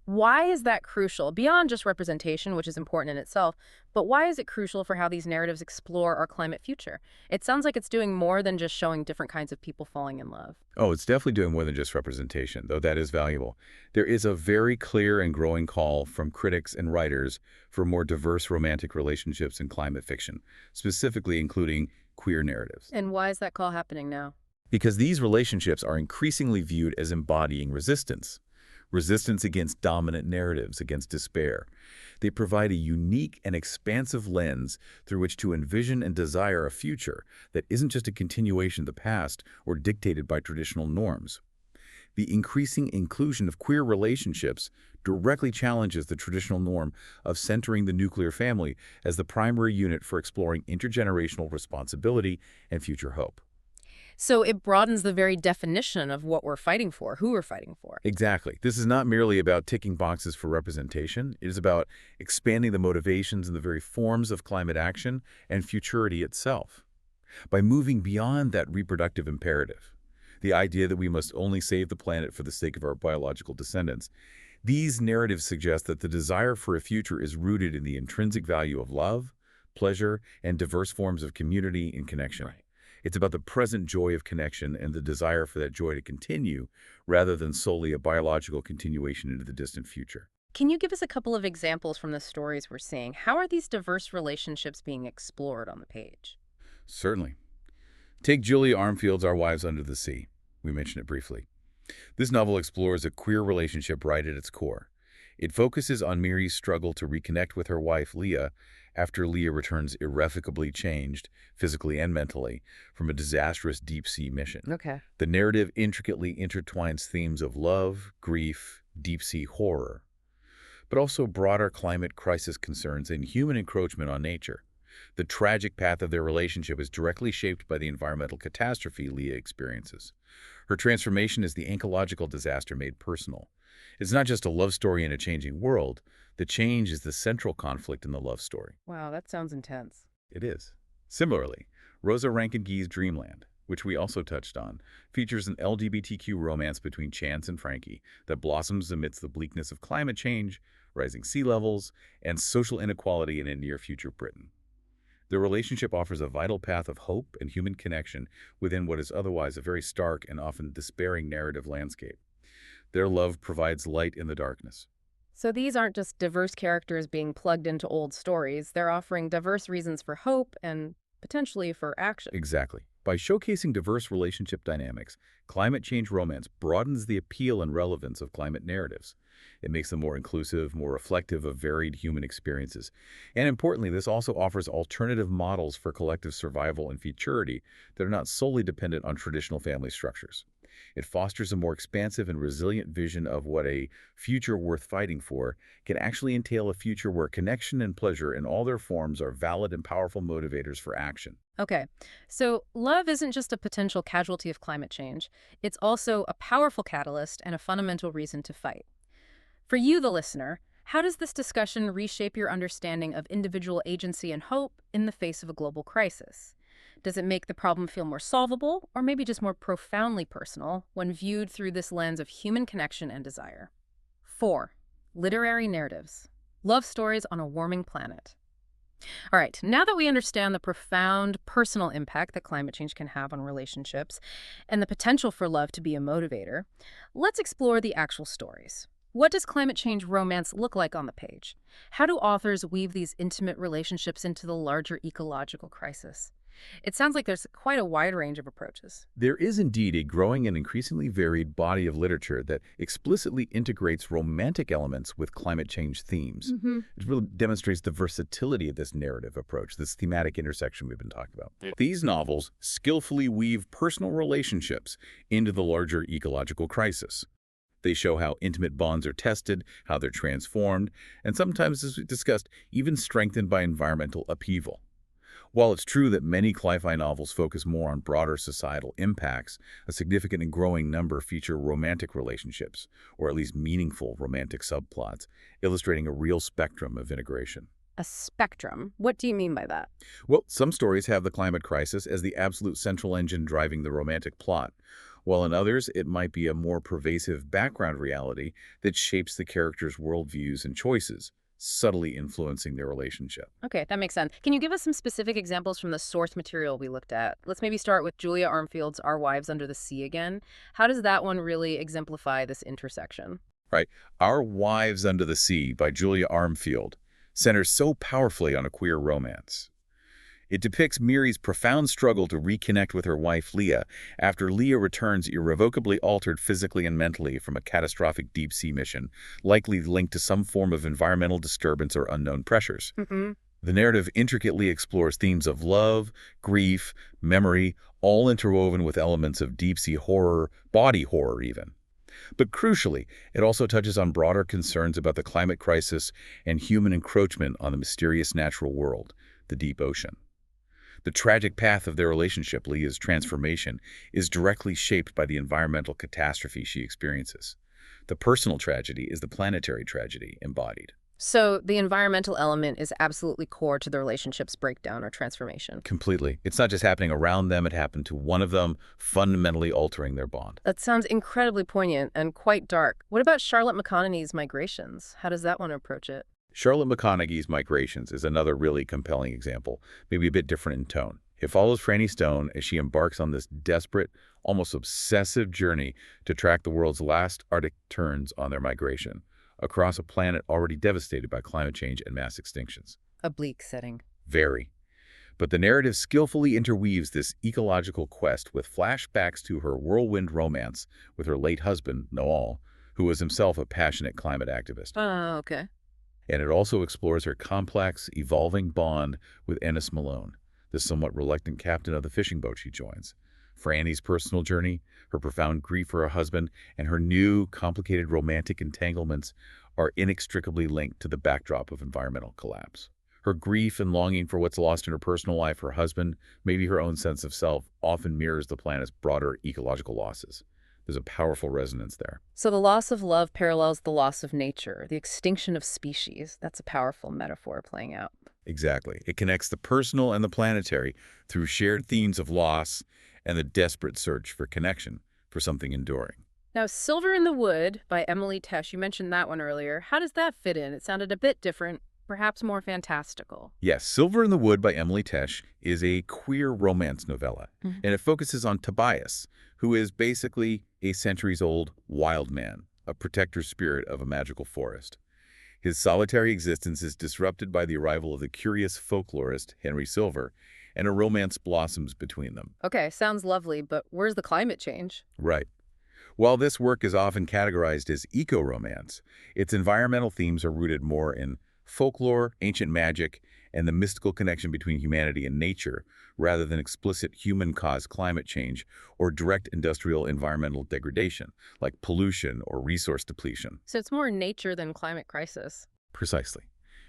Why is that crucial? Beyond just representation, which is important in itself, but why is it crucial for how these narratives explore our climate future? It sounds like it's doing more than just showing different kinds of people falling in love. Oh, it's definitely doing more than just representation, though that is valuable. There is a very clear and growing call from critics and writers for more diverse romantic relationships in climate fiction, specifically including queer narratives. And why is that call happening now? Because these relationships are increasingly viewed as embodying resistance. Resistance against dominant narratives, against despair. They provide a unique and expansive lens through which to envision and desire a future that isn't just a continuation of the past or dictated by traditional norms. The increasing inclusion of queer relationships directly challenges the traditional norm of centering the nuclear family as the primary unit for exploring intergenerational responsibility and future hope. So it broadens the very definition of what we're fighting for, who we're fighting for. Exactly. This is not merely about ticking boxes for representation. It is about expanding the motivations and the very forms of climate action and futurity itself. By moving beyond that reproductive imperative, the idea that we must only save the planet for the sake of our biological descendants, these narratives suggest that the desire for a future is rooted in the intrinsic value of love, pleasure, and diverse forms of community and connection. Right. It's about the present joy of connection and the desire for that joy to continue, rather than solely a biological continuation into the distant future. Can you give us a couple of examples from the stories we're seeing? How are these diverse relationships being explored on the page? Certainly. Take Julia Armfield's Our Wives Under the Sea. We mentioned it briefly. This novel explores a queer relationship right at its core. It focuses on Miri's struggle to reconnect with her wife, Leah, after Leah returns irrevocably changed, physically and mentally, from a disastrous deep-sea mission. Okay. The narrative intricately intertwines themes of love, grief, deep-sea horror, but also broader climate crisis concerns and human encroachment on nature. The tragic path of their relationship is directly shaped by the environmental catastrophe Leah experiences. Her transformation is the ecological disaster made personal. It's not just a love story in a changing world. The change is the central conflict in the love story. Wow, that sounds intense. It is. Similarly, Rosa Rankin-Guy's Dreamland, which we also touched on, features an LGBTQ romance between Chance and Frankie that blossoms amidst the bleakness of climate change, rising sea levels, and social inequality in a near-future Britain. The relationship offers a vital path of hope and human connection within what is otherwise a very stark and often despairing narrative landscape. Their love provides light in the darkness. So these aren't just diverse characters being plugged into old stories. They're offering diverse reasons for hope and potentially for action. Exactly. By showcasing diverse relationship dynamics, climate change romance broadens the appeal and relevance of climate narratives. It makes them more inclusive, more reflective of varied human experiences. And importantly, this also offers alternative models for collective survival and futurity that are not solely dependent on traditional family structures. It fosters a more expansive and resilient vision of what a future worth fighting for can actually entail, a future where connection and pleasure in all their forms are valid and powerful motivators for action. Okay, so love isn't just a potential casualty of climate change. It's also a powerful catalyst and a fundamental reason to fight. For you, the listener, how does this discussion reshape your understanding of individual agency and hope in the face of a global crisis? Does it make the problem feel more solvable, or maybe just more profoundly personal, when viewed through this lens of human connection and desire? 4. Literary narratives. Love stories on a warming planet. All right, now that we understand the profound personal impact that climate change can have on relationships and the potential for love to be a motivator, let's explore the actual stories. What does climate change romance look like on the page? How do authors weave these intimate relationships into the larger ecological crisis? It sounds like there's quite a wide range of approaches. There is indeed a growing and increasingly varied body of literature that explicitly integrates romantic elements with climate change themes. It really demonstrates the versatility of this narrative approach, this thematic intersection we've been talking about. These novels skillfully weave personal relationships into the larger ecological crisis. They show how intimate bonds are tested, how they're transformed, and sometimes, as we discussed, even strengthened by environmental upheaval. While it's true that many cli-fi novels focus more on broader societal impacts, a significant and growing number feature romantic relationships, or at least meaningful romantic subplots, illustrating a real spectrum of integration. A spectrum? What do you mean by that? Well, some stories have the climate crisis as the absolute central engine driving the romantic plot, while in others it might be a more pervasive background reality that shapes the characters' worldviews and choices, subtly influencing their relationship. Okay, that makes sense. Can you give us some specific examples from the source material we looked at? Let's maybe start with Julia Armfield's Our Wives Under the Sea again. How does that one really exemplify this intersection? Right. Our Wives Under the Sea by Julia Armfield centers so powerfully on a queer romance. It depicts Miri's profound struggle to reconnect with her wife Leah after Leah returns irrevocably altered physically and mentally from a catastrophic deep-sea mission, likely linked to some form of environmental disturbance or unknown pressures. The narrative intricately explores themes of love, grief, memory, all interwoven with elements of deep-sea horror, body horror even. But crucially, it also touches on broader concerns about the climate crisis and human encroachment on the mysterious natural world, the deep ocean. The tragic path of their relationship, Leah's transformation, is directly shaped by the environmental catastrophe she experiences. The personal tragedy is the planetary tragedy embodied. So the environmental element is absolutely core to the relationship's breakdown or transformation. Completely. It's not just happening around them, it happened to one of them, fundamentally altering their bond. That sounds incredibly poignant and quite dark. What about Charlotte McConaughey's Migrations? How does that one approach it? Charlotte McConaughey's Migrations is another really compelling example, maybe a bit different in tone. It follows Franny Stone as she embarks on this desperate, almost obsessive journey to track the world's last Arctic terns on their migration across a planet already devastated by climate change and mass extinctions. A bleak setting. Very. But the narrative skillfully interweaves this ecological quest with flashbacks to her whirlwind romance with her late husband, Noel, who was himself a passionate climate activist. Oh, okay. And it also explores her complex, evolving bond with Ennis Malone, the somewhat reluctant captain of the fishing boat she joins. Franny's personal journey, her profound grief for her husband, and her new, complicated romantic entanglements are inextricably linked to the backdrop of environmental collapse. Her grief and longing for what's lost in her personal life, her husband, maybe her own sense of self, often mirrors the planet's broader ecological losses. There's a powerful resonance there. So the loss of love parallels the loss of nature, the extinction of species. That's a powerful metaphor playing out. Exactly. It connects the personal and the planetary through shared themes of loss and the desperate search for connection, for something enduring. Now, Silver in the Wood by Emily Tesh, you mentioned that one earlier. How does that fit in? It sounded a bit different, perhaps more fantastical. Yes, Silver in the Wood by Emily Tesh is a queer romance novella, and it focuses on Tobias, who is basically a centuries-old wild man, a protector spirit of a magical forest. His solitary existence is disrupted by the arrival of the curious folklorist Henry Silver, and a romance blossoms between them. Okay, sounds lovely, but where's the climate change? Right. While this work is often categorized as eco-romance, its environmental themes are rooted more in folklore, ancient magic, and the mystical connection between humanity and nature, rather than explicit human-caused climate change or direct industrial environmental degradation, like pollution or resource depletion. So it's more nature than climate crisis. Precisely.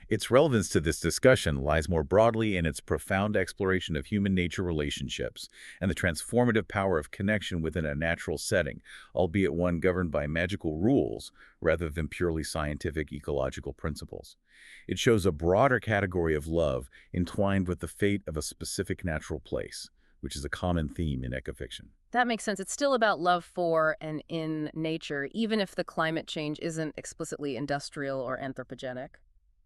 Its relevance to this discussion lies more broadly in its profound exploration of human-nature relationships and the transformative power of connection within a natural setting, albeit one governed by magical rules rather than purely scientific ecological principles. It shows a broader category of love entwined with the fate of a specific natural place, which is a common theme in ecofiction. That makes sense. It's still about love for and in nature, even if the climate change isn't explicitly industrial or anthropogenic.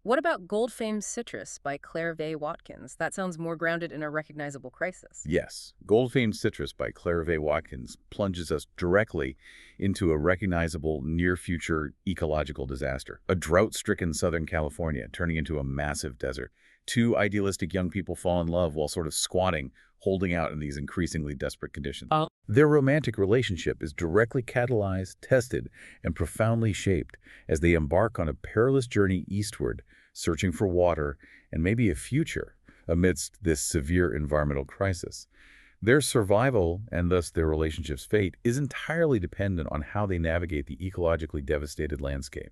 What about Gold-Famed Citrus by Claire V. Watkins? That sounds more grounded in a recognizable crisis. Yes, Gold-Famed Citrus by Claire V. Watkins plunges us directly into a recognizable near-future ecological disaster. A drought-stricken Southern California turning into a massive desert. Two idealistic young people fall in love while sort of squatting, holding out in these increasingly desperate conditions. Their romantic relationship is directly catalyzed, tested, and profoundly shaped as they embark on a perilous journey eastward, searching for water and maybe a future amidst this severe environmental crisis. Their survival, and thus their relationship's fate, is entirely dependent on how they navigate the ecologically devastated landscape.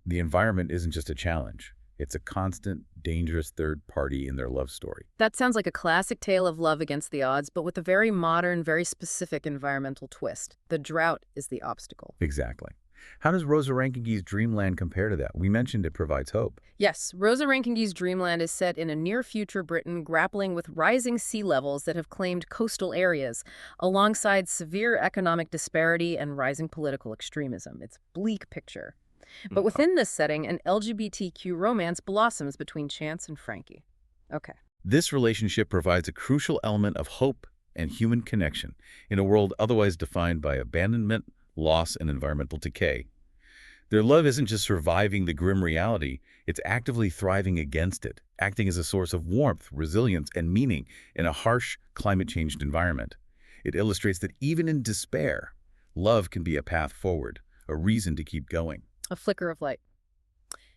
The environment isn't just a challenge. It's a constant, dangerous third party in their love story. That sounds like a classic tale of love against the odds, but with a very modern, very specific environmental twist. The drought is the obstacle. Exactly. How does Rosa Rankige's Dreamland compare to that? We mentioned it provides hope. Yes, Rosa Rankige's Dreamland is set in a near-future Britain grappling with rising sea levels that have claimed coastal areas, alongside severe economic disparity and rising political extremism. It's a bleak picture. But within this setting, an LGBTQ romance blossoms between Chance and Frankie. Okay. This relationship provides a crucial element of hope and human connection in a world otherwise defined by abandonment, loss, and environmental decay. Their love isn't just surviving the grim reality, it's actively thriving against it, acting as a source of warmth, resilience, and meaning in a harsh, climate-changed environment. It illustrates that even in despair, love can be a path forward, a reason to keep going. A flicker of light.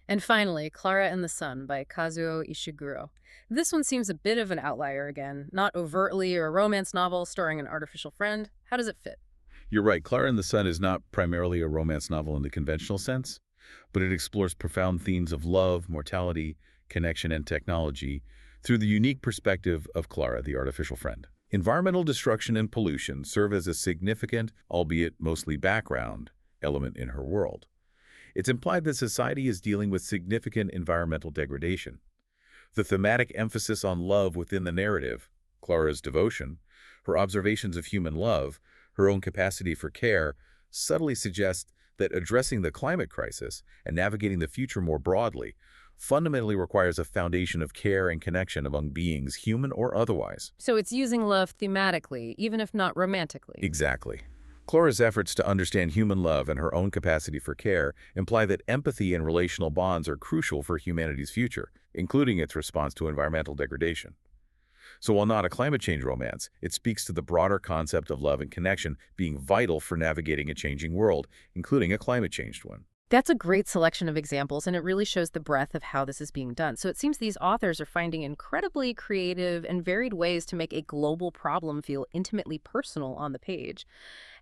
And finally, Clara and the Sun by Kazuo Ishiguro. This one seems a bit of an outlier again, not overtly a romance novel starring an artificial friend. How does it fit? You're right, Clara and the Sun is not primarily a romance novel in the conventional sense, but it explores profound themes of love, mortality, connection, and technology through the unique perspective of Clara, the artificial friend. Environmental destruction and pollution serve as a significant, albeit mostly background, element in her world. It's implied that society is dealing with significant environmental degradation. The thematic emphasis on love within the narrative, Clara's devotion, her observations of human love, her own capacity for care, subtly suggests that addressing the climate crisis and navigating the future more broadly fundamentally requires a foundation of care and connection among beings, human or otherwise. So it's using love thematically, even if not romantically. Exactly. Clara's efforts to understand human love and her own capacity for care imply that empathy and relational bonds are crucial for humanity's future, including its response to environmental degradation. So while not a climate change romance, it speaks to the broader concept of love and connection being vital for navigating a changing world, including a climate-changed one. That's a great selection of examples, and it really shows the breadth of how this is being done. So it seems these authors are finding incredibly creative and varied ways to make a global problem feel intimately personal on the page.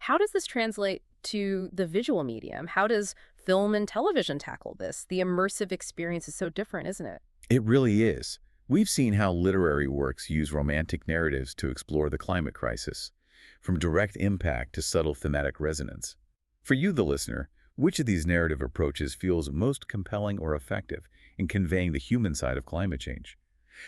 How does this translate to the visual medium? How does film and television tackle this? The immersive experience is so different, isn't it? It really is. We've seen how literary works use romantic narratives to explore the climate crisis, from direct impact to subtle thematic resonance. For you, the listener, which of these narrative approaches feels most compelling or effective in conveying the human side of climate change?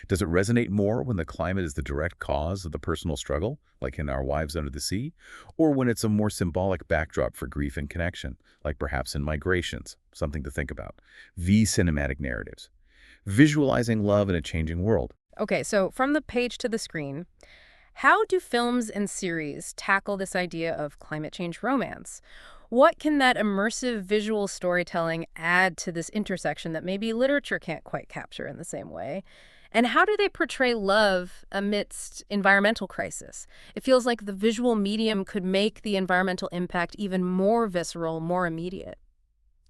Does it resonate more when the climate is the direct cause of the personal struggle, like in Our Wives Under the Sea, or when it's a more symbolic backdrop for grief and connection, like perhaps in Migrations, something to think about? Cinematic narratives. Visualizing love in a changing world. Okay, so from the page to the screen, how do films and series tackle this idea of climate change romance? What can that immersive visual storytelling add to this intersection that maybe literature can't quite capture in the same way? And how do they portray love amidst environmental crisis? It feels like the visual medium could make the environmental impact even more visceral, more immediate.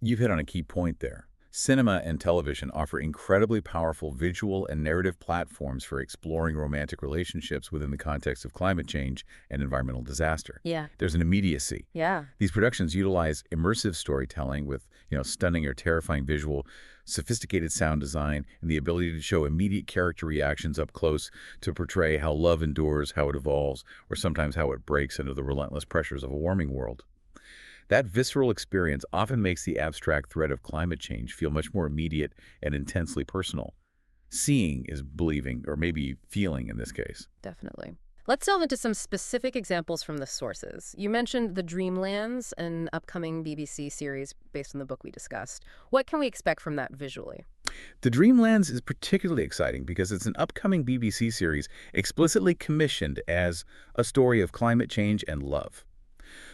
You've hit on a key point there. Cinema and television offer incredibly powerful visual and narrative platforms for exploring romantic relationships within the context of climate change and environmental disaster. Yeah. There's an immediacy. Yeah. These productions utilize immersive storytelling with, stunning or terrifying visual, sophisticated sound design, and the ability to show immediate character reactions up close to portray how love endures, how it evolves, or sometimes how it breaks under the relentless pressures of a warming world. That visceral experience often makes the abstract threat of climate change feel much more immediate and intensely personal. Seeing is believing, or maybe feeling in this case. Definitely. Let's delve into some specific examples from the sources. You mentioned The Dreamlands, an upcoming BBC series based on the book we discussed. What can we expect from that visually? The Dreamlands is particularly exciting because it's an upcoming BBC series explicitly commissioned as a story of climate change and love.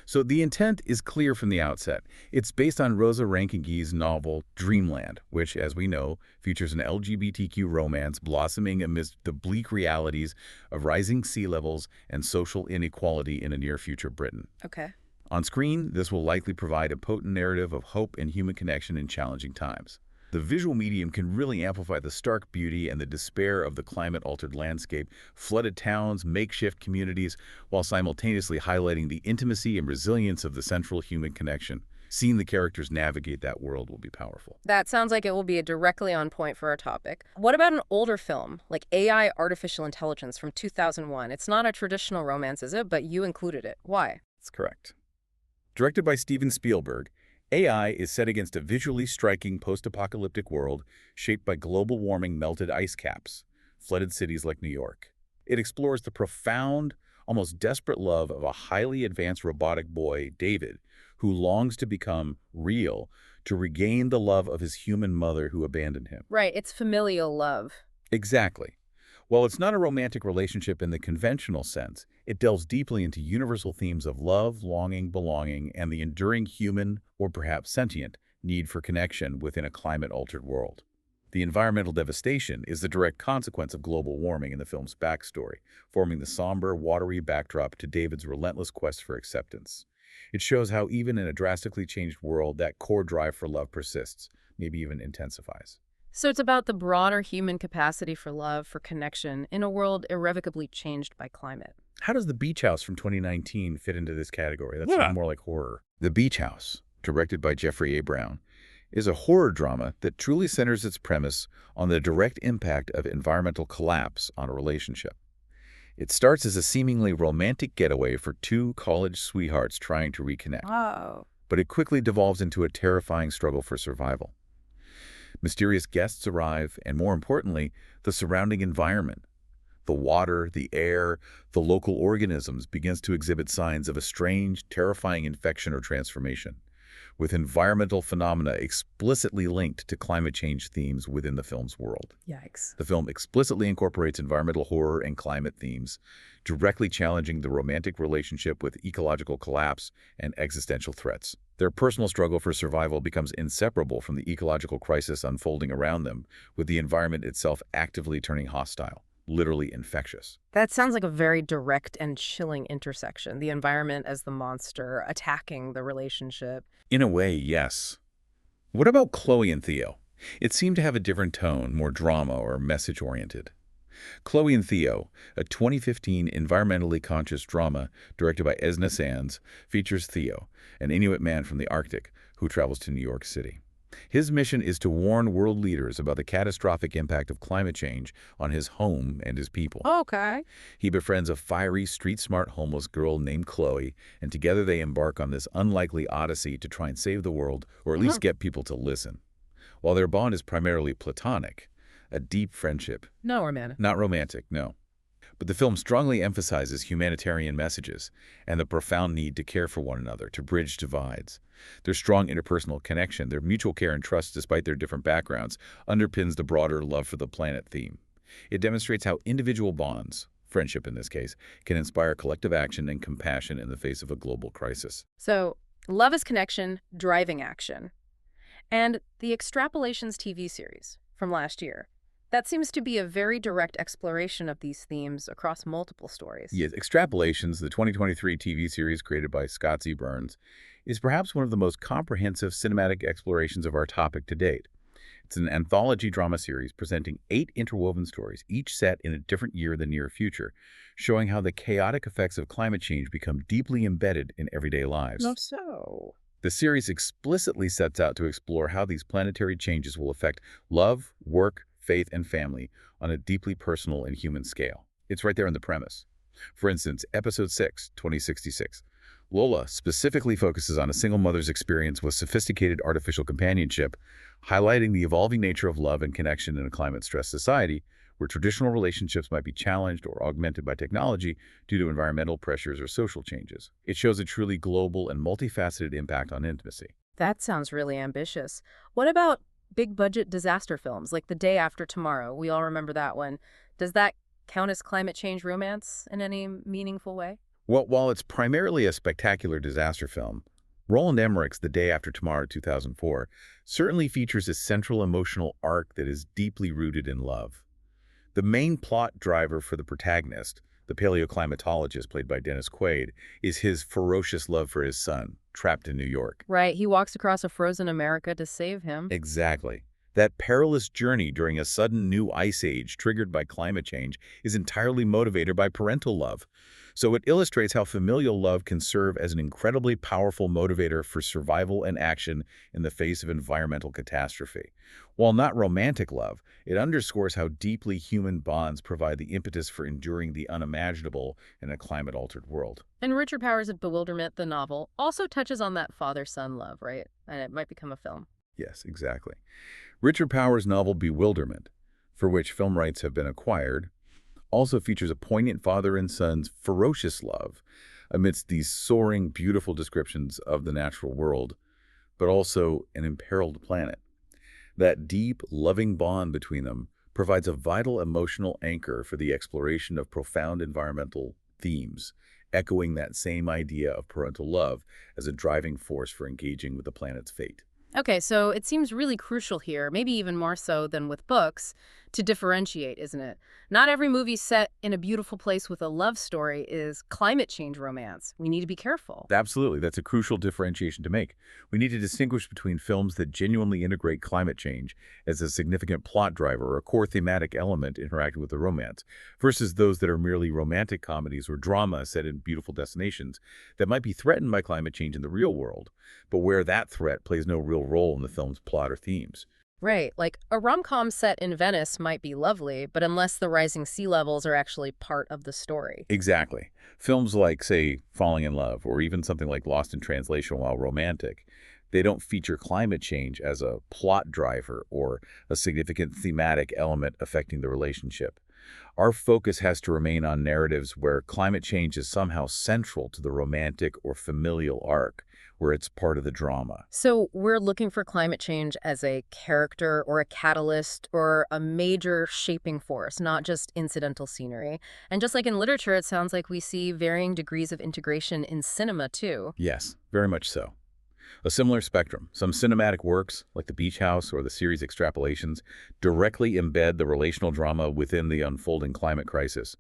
So the intent is clear from the outset. It's based on Rosa Rankige's novel Dreamland, which, as we know, features an LGBTQ romance blossoming amidst the bleak realities of rising sea levels and social inequality in a near-future Britain. Okay. On screen, this will likely provide a potent narrative of hope and human connection in challenging times. The visual medium can really amplify the stark beauty and the despair of the climate-altered landscape, flooded towns, makeshift communities, while simultaneously highlighting the intimacy and resilience of the central human connection. Seeing the characters navigate that world will be powerful. That sounds like it will be directly on point for our topic. What about an older film, like AI Artificial Intelligence from 2001? It's not a traditional romance, is it? But you included it. Why? That's correct. Directed by Steven Spielberg, AI is set against a visually striking post-apocalyptic world shaped by global warming melted ice caps, flooded cities like New York. It explores the profound, almost desperate love of a highly advanced robotic boy, David, who longs to become real to regain the love of his human mother who abandoned him. Right, it's familial love. Exactly. While it's not a romantic relationship in the conventional sense, it delves deeply into universal themes of love, longing, belonging, and the enduring human, or perhaps sentient, need for connection within a climate-altered world. The environmental devastation is the direct consequence of global warming in the film's backstory, forming the somber, watery backdrop to David's relentless quest for acceptance. It shows how even in a drastically changed world, that core drive for love persists, maybe even intensifies. So it's about the broader human capacity for love, for connection, in a world irrevocably changed by climate. How does The Beach House from 2019 fit into this category? That sounds Yeah. more like horror. The Beach House, directed by Jeffrey A. Brown, is a horror drama that truly centers its premise on the direct impact of environmental collapse on a relationship. It starts as a seemingly romantic getaway for two college sweethearts trying to reconnect, Oh. but it quickly devolves into a terrifying struggle for survival. Mysterious guests arrive, and more importantly, the surrounding environment, the water, the air, the local organisms begins to exhibit signs of a strange, terrifying infection or transformation, with environmental phenomena explicitly linked to climate change themes within the film's world. Yikes. The film explicitly incorporates environmental horror and climate themes, directly challenging the romantic relationship with ecological collapse and existential threats. Their personal struggle for survival becomes inseparable from the ecological crisis unfolding around them, with the environment itself actively turning hostile, literally infectious. That sounds like a very direct and chilling intersection. The environment as the monster attacking the relationship. In a way, yes. What about Chloe and Theo? It seemed to have a different tone, more drama or message-oriented. Chloe and Theo, a 2015 environmentally conscious drama directed by Esna Sands, features Theo, an Inuit man from the Arctic who travels to New York City. His mission is to warn world leaders about the catastrophic impact of climate change on his home and his people. Okay. He befriends a fiery, street-smart homeless girl named Chloe, and together they embark on this unlikely odyssey to try and save the world, or at least get people to listen. While their bond is primarily platonic, a deep friendship. No, Romana. Not romantic, no. But the film strongly emphasizes humanitarian messages and the profound need to care for one another, to bridge divides. Their strong interpersonal connection, their mutual care and trust despite their different backgrounds, underpins the broader love for the planet theme. It demonstrates how individual bonds, friendship in this case, can inspire collective action and compassion in the face of a global crisis. So, love is connection, driving action. And the Extrapolations TV series from last year. That seems to be a very direct exploration of these themes across multiple stories. Yes, Extrapolations, the 2023 TV series created by Scott Z. Burns, is perhaps one of the most comprehensive cinematic explorations of our topic to date. It's an anthology drama series presenting 8 interwoven stories, each set in a different year than near future, showing how the chaotic effects of climate change become deeply embedded in everyday lives. So. The series explicitly sets out to explore how these planetary changes will affect love, work, faith, and family on a deeply personal and human scale. It's right there in the premise. For instance, Episode 6, 2066. Lola specifically focuses on a single mother's experience with sophisticated artificial companionship, highlighting the evolving nature of love and connection in a climate-stressed society where traditional relationships might be challenged or augmented by technology due to environmental pressures or social changes. It shows a truly global and multifaceted impact on intimacy. That sounds really ambitious. What about big-budget disaster films like The Day After Tomorrow? We all remember that one. Does that count as climate change romance in any meaningful way? Well, while it's primarily a spectacular disaster film, Roland Emmerich's The Day After Tomorrow 2004 certainly features a central emotional arc that is deeply rooted in love. The main plot driver for the protagonist, the paleoclimatologist played by Dennis Quaid, is his ferocious love for his son, trapped in New York. Right, he walks across a frozen America to save him. Exactly. That perilous journey during a sudden new ice age triggered by climate change is entirely motivated by parental love. So it illustrates how familial love can serve as an incredibly powerful motivator for survival and action in the face of environmental catastrophe. While not romantic love, it underscores how deeply human bonds provide the impetus for enduring the unimaginable in a climate-altered world. And Richard Powers' Bewilderment, the novel, also touches on that father-son love, right? And it might become a film. Yes, exactly. Richard Powers' novel Bewilderment, for which film rights have been acquired, also features a poignant father and son's ferocious love amidst these soaring, beautiful descriptions of the natural world, but also an imperiled planet. That deep, loving bond between them provides a vital emotional anchor for the exploration of profound environmental themes, echoing that same idea of parental love as a driving force for engaging with the planet's fate. Okay, so it seems really crucial here, maybe even more so than with books, to differentiate, isn't it? Not every movie set in a beautiful place with a love story is climate change romance. We need to be careful. Absolutely, that's a crucial differentiation to make. We need to distinguish between films that genuinely integrate climate change as a significant plot driver or a core thematic element interacting with the romance, versus those that are merely romantic comedies or drama set in beautiful destinations that might be threatened by climate change in the real world, but where that threat plays no real role in the film's plot or themes. Right, like a rom-com set in Venice might be lovely, but unless the rising sea levels are actually part of the story. Exactly. Films like, say, Falling in Love, or even something like Lost in Translation, while romantic, they don't feature climate change as a plot driver or a significant thematic element affecting the relationship. Our focus has to remain on narratives where climate change is somehow central to the romantic or familial arc, where it's part of the drama. So we're looking for climate change as a character or a catalyst or a major shaping force, not just incidental scenery. And just like in literature, it sounds like we see varying degrees of integration in cinema, too. Yes, very much so. A similar spectrum. Some cinematic works, like The Beach House or the series Extrapolations, directly embed the relational drama within the unfolding climate crisis.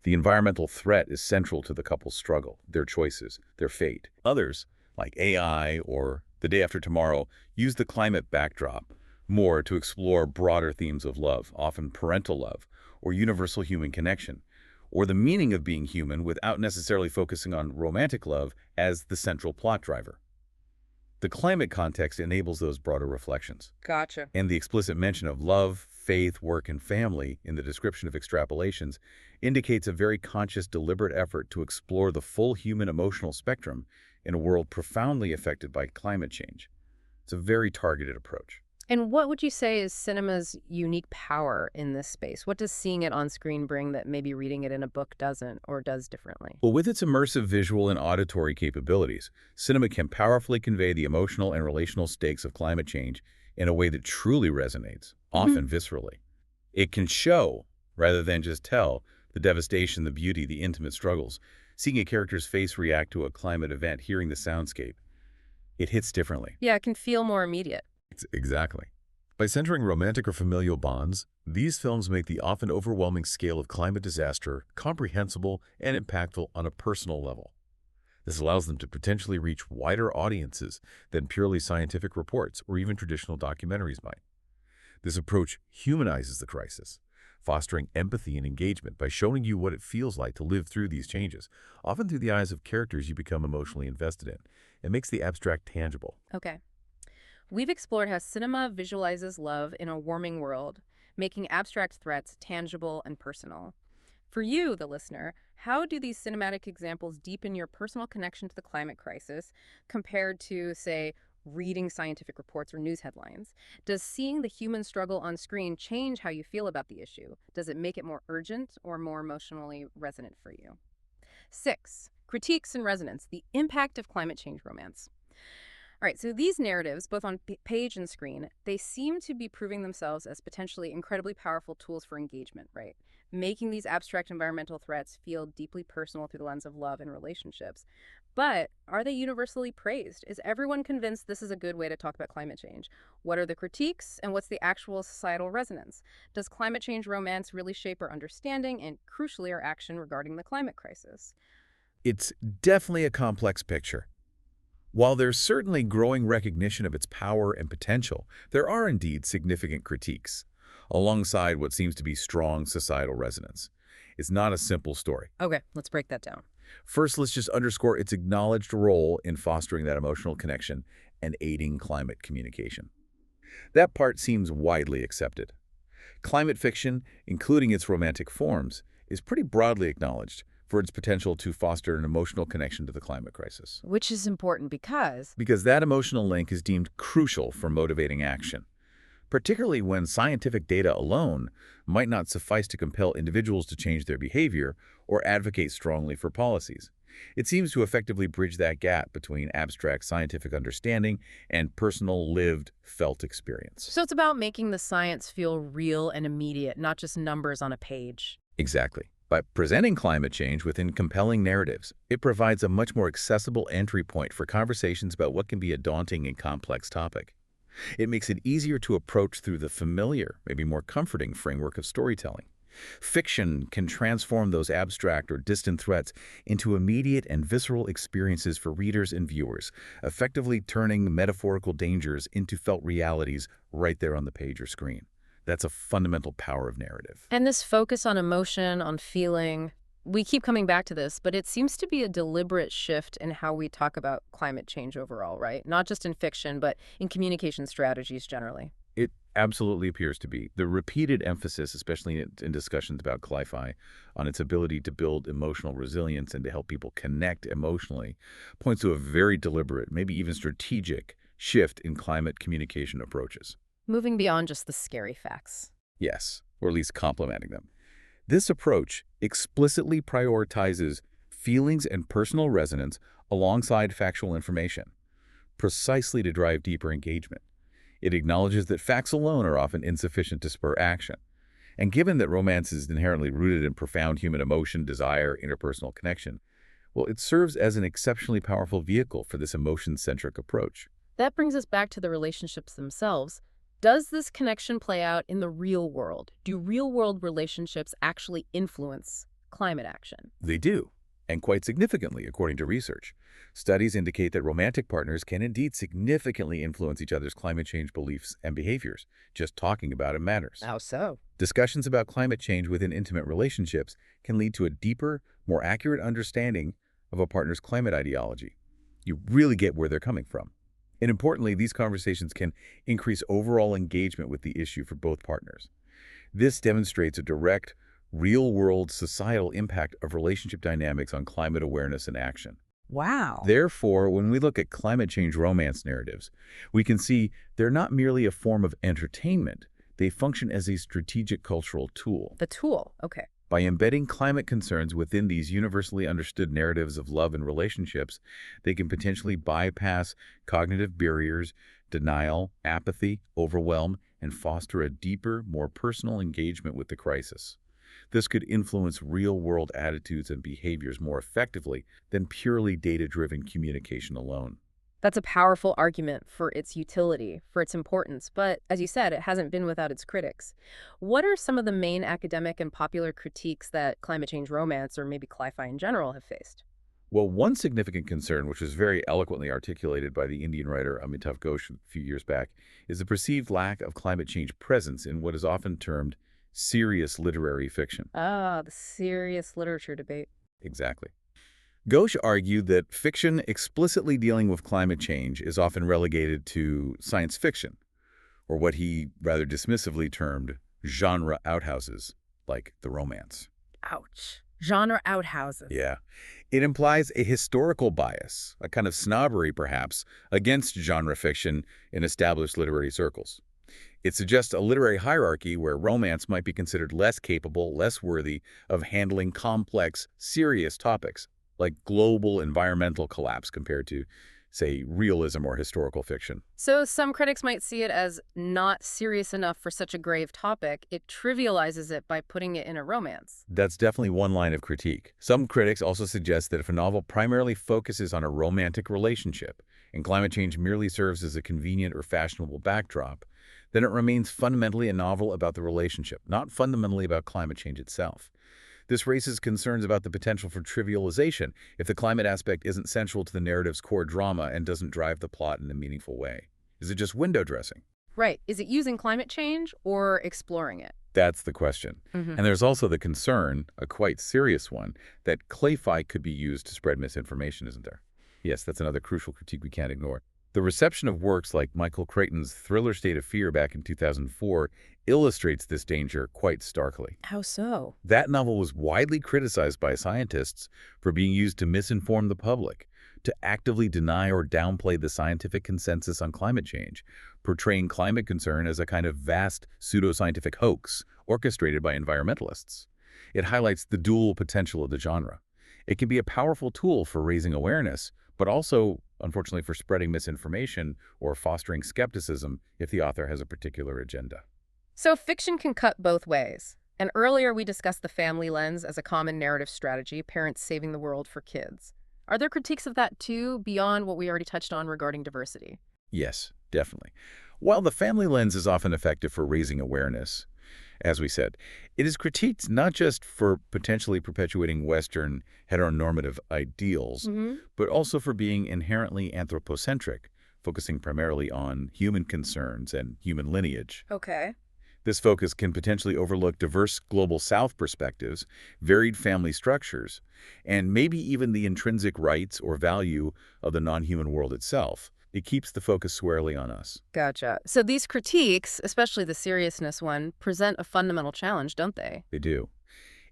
The environmental threat is central to the couple's struggle, their choices, their fate. Others, like AI or The Day After Tomorrow, use the climate backdrop more to explore broader themes of love, often parental love, or universal human connection, or the meaning of being human without necessarily focusing on romantic love as the central plot driver. The climate context enables those broader reflections. Gotcha. And the explicit mention of love, faith, work, and family in the description of Extrapolations indicates a very conscious, deliberate effort to explore the full human emotional spectrum in a world profoundly affected by climate change. It's a very targeted approach. And what would you say is cinema's unique power in this space? What does seeing it on screen bring that maybe reading it in a book doesn't or does differently? Well, with its immersive visual and auditory capabilities, cinema can powerfully convey the emotional and relational stakes of climate change in a way that truly resonates, often viscerally. It can show, rather than just tell, the devastation, the beauty, the intimate struggles. Seeing a character's face react to a climate event, hearing the soundscape, it hits differently. Yeah, it can feel more immediate. Exactly. By centering romantic or familial bonds, these films make the often overwhelming scale of climate disaster comprehensible and impactful on a personal level. This allows them to potentially reach wider audiences than purely scientific reports or even traditional documentaries might. This approach humanizes the crisis, fostering empathy and engagement by showing you what it feels like to live through these changes, often through the eyes of characters you become emotionally invested in. It makes the abstract tangible. Okay. We've explored how cinema visualizes love in a warming world, making abstract threats tangible and personal. For you, the listener, how do these cinematic examples deepen your personal connection to the climate crisis compared to, say, reading scientific reports or news headlines? Does seeing the human struggle on screen change how you feel about the issue? Does it make it more urgent or more emotionally resonant for you? 6. Critiques and resonance, the impact of climate change romance. All right, so these narratives, both on page and screen, they seem to be proving themselves as potentially incredibly powerful tools for engagement, right? Making these abstract environmental threats feel deeply personal through the lens of love and relationships. But are they universally praised? Is everyone convinced this is a good way to talk about climate change? What are the critiques and what's the actual societal resonance? Does climate change romance really shape our understanding and, crucially, our action regarding the climate crisis? It's definitely a complex picture. While there's certainly growing recognition of its power and potential, there are indeed significant critiques, alongside what seems to be strong societal resonance. It's not a simple story. Okay, let's break that down. First, let's just underscore its acknowledged role in fostering that emotional connection and aiding climate communication. That part seems widely accepted. Climate fiction, including its romantic forms, is pretty broadly acknowledged for its potential to foster an emotional connection to the climate crisis. Which is important because Because that emotional link is deemed crucial for motivating action, particularly when scientific data alone might not suffice to compel individuals to change their behavior or advocate strongly for policies. It seems to effectively bridge that gap between abstract scientific understanding and personal, lived, felt experience. So it's about making the science feel real and immediate, not just numbers on a page. Exactly. By presenting climate change within compelling narratives, it provides a much more accessible entry point for conversations about what can be a daunting and complex topic. It makes it easier to approach through the familiar, maybe more comforting framework of storytelling. Fiction can transform those abstract or distant threats into immediate and visceral experiences for readers and viewers, effectively turning metaphorical dangers into felt realities right there on the page or screen. That's a fundamental power of narrative. And this focus on emotion, on feeling, we keep coming back to this, but it seems to be a deliberate shift in how we talk about climate change overall, right? Not just in fiction, but in communication strategies generally. It absolutely appears to be. The repeated emphasis, especially in discussions about cli-fi, on its ability to build emotional resilience and to help people connect emotionally, points to a very deliberate, maybe even strategic, shift in climate communication approaches. Moving beyond just the scary facts. Yes, or at least complementing them. This approach explicitly prioritizes feelings and personal resonance alongside factual information, precisely to drive deeper engagement. It acknowledges that facts alone are often insufficient to spur action. And given that romance is inherently rooted in profound human emotion, desire, interpersonal connection, well, it serves as an exceptionally powerful vehicle for this emotion-centric approach. That brings us back to the relationships themselves. Does this connection play out in the real world? Do real-world relationships actually influence climate action? They do, and quite significantly, according to research. Studies indicate that romantic partners can indeed significantly influence each other's climate change beliefs and behaviors. Just talking about it matters. How so? Discussions about climate change within intimate relationships can lead to a deeper, more accurate understanding of a partner's climate ideology. You really get where they're coming from. And importantly, these conversations can increase overall engagement with the issue for both partners. This demonstrates a direct, real-world societal impact of relationship dynamics on climate awareness and action. Wow. Therefore, when we look at climate change romance narratives, we can see they're not merely a form of entertainment. They function as a strategic cultural tool. The tool, okay. By embedding climate concerns within these universally understood narratives of love and relationships, they can potentially bypass cognitive barriers, denial, apathy, overwhelm, and foster a deeper, more personal engagement with the crisis. This could influence real-world attitudes and behaviors more effectively than purely data-driven communication alone. That's a powerful argument for its utility, for its importance, but as you said, it hasn't been without its critics. What are some of the main academic and popular critiques that climate change romance, or maybe cli-fi in general, have faced? Well, one significant concern, which was very eloquently articulated by the Indian writer Amitav Ghosh a few years back, is the perceived lack of climate change presence in what is often termed serious literary fiction. Ah, the serious literature debate. Exactly. Ghosh argued that fiction explicitly dealing with climate change is often relegated to science fiction, or what he rather dismissively termed genre outhouses, like the romance. Ouch. Genre outhouses. Yeah. It implies a historical bias, a kind of snobbery perhaps, against genre fiction in established literary circles. It suggests a literary hierarchy where romance might be considered less capable, less worthy of handling complex, serious topics, like global environmental collapse compared to, say, realism or historical fiction. So some critics might see it as not serious enough for such a grave topic. It trivializes it by putting it in a romance. That's definitely one line of critique. Some critics also suggest that if a novel primarily focuses on a romantic relationship and climate change merely serves as a convenient or fashionable backdrop, then it remains fundamentally a novel about the relationship, not fundamentally about climate change itself. This raises concerns about the potential for trivialization if the climate aspect isn't central to the narrative's core drama and doesn't drive the plot in a meaningful way. Is it just window dressing? Right. Is it using climate change or exploring it? That's the question. And there's also the concern, a quite serious one, that cli-fi could be used to spread misinformation, isn't there? Yes, that's another crucial critique we can't ignore. The reception of works like Michael Crichton's thriller State of Fear back in 2004 illustrates this danger quite starkly. How so? That novel was widely criticized by scientists for being used to misinform the public, to actively deny or downplay the scientific consensus on climate change, portraying climate concern as a kind of vast pseudoscientific hoax orchestrated by environmentalists. It highlights the dual potential of the genre. It can be a powerful tool for raising awareness, but also, unfortunately, for spreading misinformation or fostering skepticism if the author has a particular agenda. So fiction can cut both ways. And earlier we discussed the family lens as a common narrative strategy, parents saving the world for kids. Are there critiques of that too, beyond what we already touched on regarding diversity? Yes, definitely. While the family lens is often effective for raising awareness, as we said, it is critiqued not just for potentially perpetuating Western heteronormative ideals, Hmm. but also for being inherently anthropocentric, focusing primarily on human concerns and human lineage. Okay. This focus can potentially overlook diverse global South perspectives, varied family structures, and maybe even the intrinsic rights or value of the non-human world itself. It keeps the focus squarely on us. Gotcha. So these critiques, especially the seriousness one, present a fundamental challenge, don't they? They do.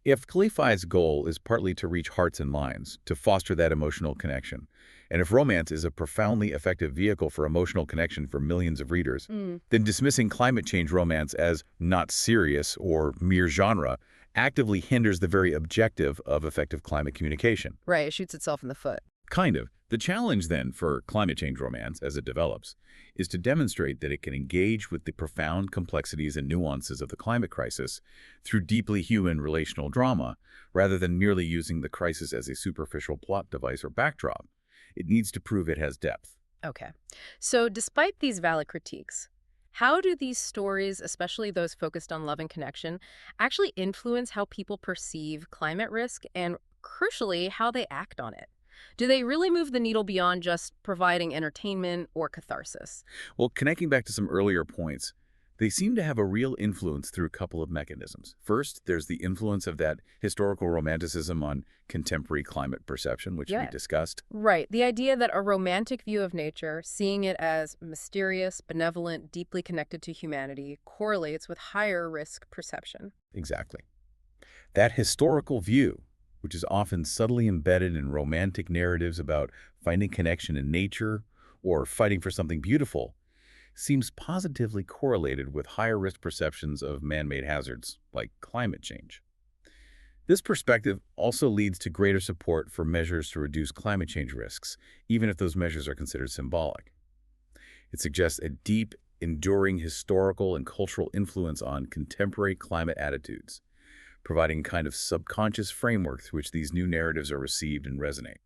If cli-fi's goal is partly to reach hearts and minds, to foster that emotional connection, and if romance is a profoundly effective vehicle for emotional connection for millions of readers, Mm. then dismissing climate change romance as not serious or mere genre actively hinders the very objective of effective climate communication. Right, it shoots itself in the foot. Kind of. The challenge, then, for climate change romance, as it develops, is to demonstrate that it can engage with the profound complexities and nuances of the climate crisis through deeply human relational drama, rather than merely using the crisis as a superficial plot device or backdrop. It needs to prove it has depth. Okay. So despite these valid critiques, how do these stories, especially those focused on love and connection, actually influence how people perceive climate risk and, crucially, how they act on it? Do they really move the needle beyond just providing entertainment or catharsis? Well, connecting back to some earlier points, they seem to have a real influence through a couple of mechanisms. First, there's the influence of that historical romanticism on contemporary climate perception, which we Yeah. discussed. Right. The idea that a romantic view of nature, seeing it as mysterious, benevolent, deeply connected to humanity, correlates with higher risk perception. Exactly. That historical view, which is often subtly embedded in romantic narratives about finding connection in nature or fighting for something beautiful, seems positively correlated with higher risk perceptions of man-made hazards like climate change. This perspective also leads to greater support for measures to reduce climate change risks, even if those measures are considered symbolic. It suggests a deep, enduring historical and cultural influence on contemporary climate attitudes, providing a kind of subconscious framework through which these new narratives are received and resonate.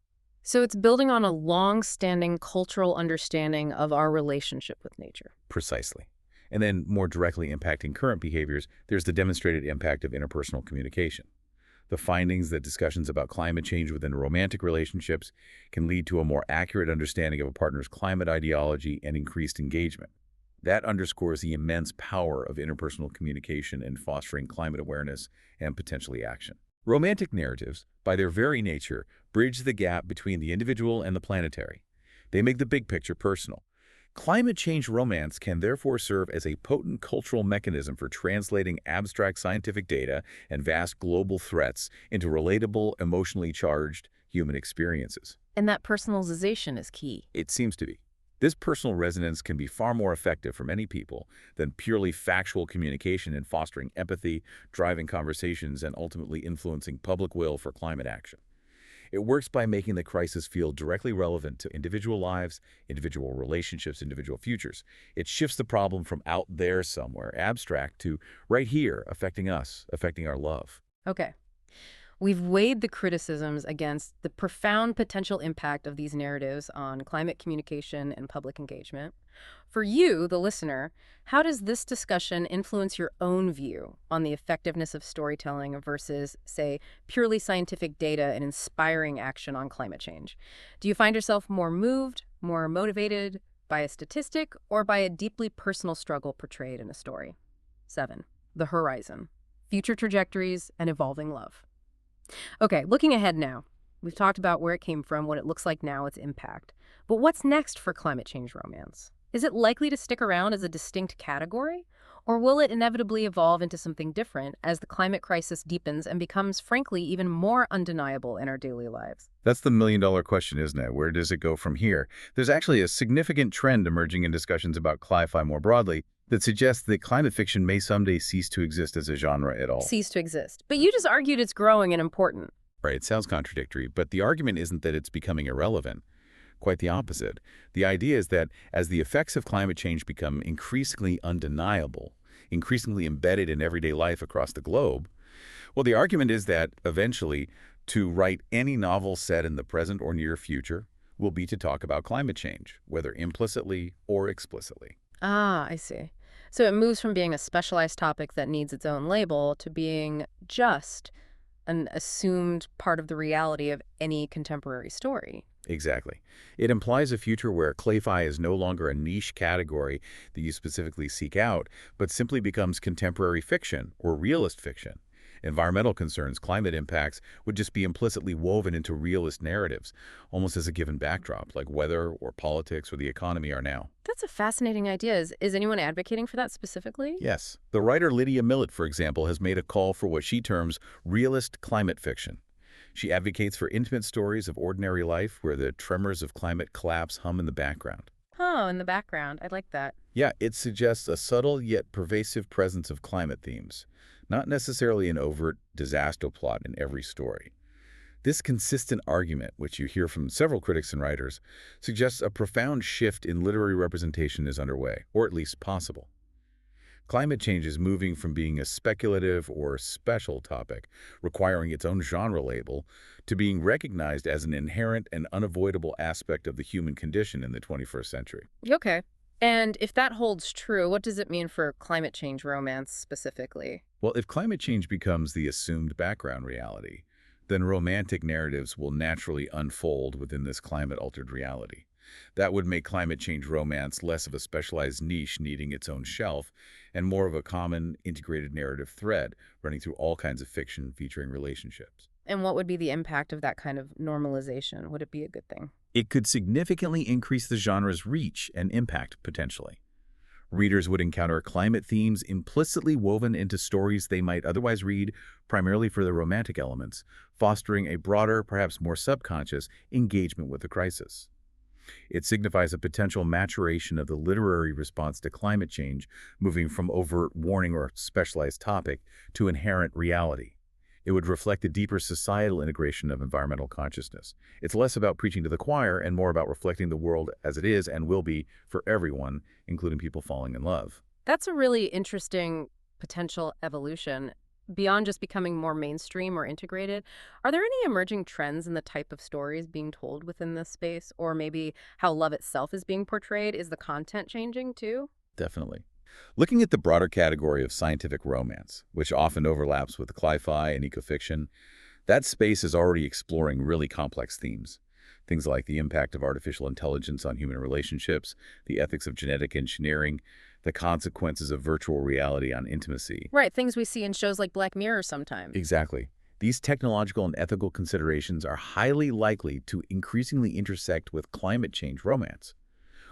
So it's building on a long-standing cultural understanding of our relationship with nature. Precisely. And then, more directly impacting current behaviors, there's the demonstrated impact of interpersonal communication. The findings that discussions about climate change within romantic relationships can lead to a more accurate understanding of a partner's climate ideology and increased engagement. That underscores the immense power of interpersonal communication in fostering climate awareness and potentially action. Romantic narratives, by their very nature, bridge the gap between the individual and the planetary. They make the big picture personal. Climate change romance can therefore serve as a potent cultural mechanism for translating abstract scientific data and vast global threats into relatable, emotionally charged human experiences. And that personalization is key. It seems to be. This personal resonance can be far more effective for many people than purely factual communication in fostering empathy, driving conversations, and ultimately influencing public will for climate action. It works by making the crisis feel directly relevant to individual lives, individual relationships, individual futures. It shifts the problem from out there somewhere, abstract, to right here, affecting us, affecting our love. Okay. We've weighed the criticisms against the profound potential impact of these narratives on climate communication and public engagement. For you, the listener, how does this discussion influence your own view on the effectiveness of storytelling versus, say, purely scientific data and inspiring action on climate change? Do you find yourself more moved, more motivated by a statistic, or by a deeply personal struggle portrayed in a story? 7. The horizon. Future trajectories and evolving love. Okay, looking ahead now. We've talked about where it came from, what it looks like now, its impact. But what's next for climate change romance? Is it likely to stick around as a distinct category? Or will it inevitably evolve into something different as the climate crisis deepens and becomes, frankly, even more undeniable in our daily lives? That's the million-dollar question, isn't it? Where does it go from here? There's actually a significant trend emerging in discussions about cli-fi more broadly that suggests that climate fiction may someday cease to exist as a genre at all. Cease to exist. But you just argued it's growing and important. Right, it sounds contradictory, but the argument isn't that it's becoming irrelevant. Quite the opposite. The idea is that as the effects of climate change become increasingly undeniable, increasingly embedded in everyday life across the globe, well, the argument is that eventually to write any novel set in the present or near future will be to talk about climate change, whether implicitly or explicitly. Ah, I see. So it moves from being a specialized topic that needs its own label to being just an assumed part of the reality of any contemporary story. Exactly. It implies a future where cli-fi is no longer a niche category that you specifically seek out, but simply becomes contemporary fiction or realist fiction. Environmental concerns, climate impacts, would just be implicitly woven into realist narratives, almost as a given backdrop, like weather or politics or the economy are now. That's a fascinating idea. Is anyone advocating for that specifically? Yes, the writer Lydia Millett, for example, has made a call for what she terms realist climate fiction. She advocates for intimate stories of ordinary life where the tremors of climate collapse hum in the background. Oh, in the background. I like that. Yeah, it suggests a subtle yet pervasive presence of climate themes, not necessarily an overt disaster plot in every story. This consistent argument, which you hear from several critics and writers, suggests a profound shift in literary representation is underway, or at least possible. Climate change is moving from being a speculative or special topic, requiring its own genre label, to being recognized as an inherent and unavoidable aspect of the human condition in the 21st century. Okay. And if that holds true, what does it mean for climate change romance specifically? Well, if climate change becomes the assumed background reality, then romantic narratives will naturally unfold within this climate-altered reality. That would make climate change romance less of a specialized niche needing its own shelf and more of a common, integrated narrative thread running through all kinds of fiction featuring relationships. And what would be the impact of that kind of normalization? Would it be a good thing? It could significantly increase the genre's reach and impact, potentially. Readers would encounter climate themes implicitly woven into stories they might otherwise read primarily for their romantic elements, fostering a broader, perhaps more subconscious, engagement with the crisis. It signifies a potential maturation of the literary response to climate change, moving from overt warning or specialized topic to inherent reality. It would reflect a deeper societal integration of environmental consciousness. It's less about preaching to the choir and more about reflecting the world as it is and will be for everyone, including people falling in love. That's a really interesting potential evolution. Beyond just becoming more mainstream or integrated, are there any emerging trends in the type of stories being told within this space? Or maybe how love itself is being portrayed? Is the content changing too? Definitely. Looking at the broader category of scientific romance, which often overlaps with cli-fi and ecofiction, that space is already exploring really complex themes. Things like the impact of artificial intelligence on human relationships, the ethics of genetic engineering, the consequences of virtual reality on intimacy. Right, things we see in shows like Black Mirror sometimes. Exactly. These technological and ethical considerations are highly likely to increasingly intersect with climate change romance.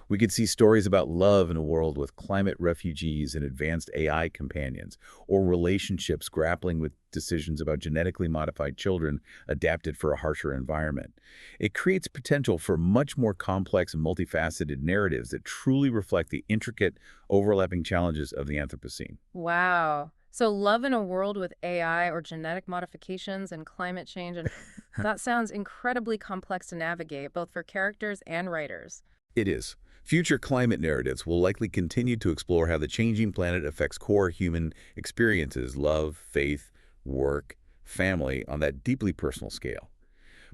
We could see stories about love in a world with climate refugees and advanced AI companions, or relationships grappling with decisions about genetically modified children adapted for a harsher environment. It creates potential for much more complex and multifaceted narratives that truly reflect the intricate, overlapping challenges of the Anthropocene. Wow. So love in a world with AI or genetic modifications and climate change, and that sounds incredibly complex to navigate, both for characters and writers. It is. Future climate narratives will likely continue to explore how the changing planet affects core human experiences, love, faith, work, family, on that deeply personal scale.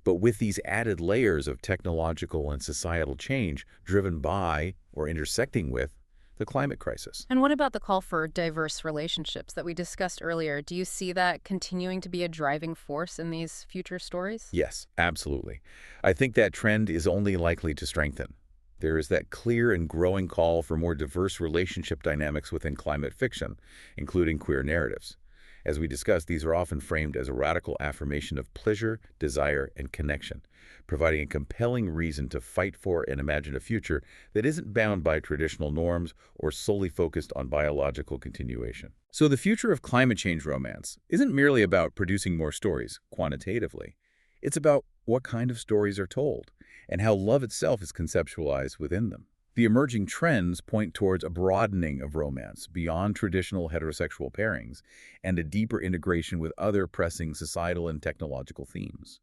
But with these added layers of technological and societal change driven by or intersecting with the climate crisis. And what about the call for diverse relationships that we discussed earlier? Do you see that continuing to be a driving force in these future stories? Yes, absolutely. I think that trend is only likely to strengthen. There is that clear and growing call for more diverse relationship dynamics within climate fiction, including queer narratives. As we discussed, these are often framed as a radical affirmation of pleasure, desire, and connection, providing a compelling reason to fight for and imagine a future that isn't bound by traditional norms or solely focused on biological continuation. So the future of climate change romance isn't merely about producing more stories, quantitatively. It's about what kind of stories are told and how love itself is conceptualized within them. The emerging trends point towards a broadening of romance beyond traditional heterosexual pairings and a deeper integration with other pressing societal and technological themes.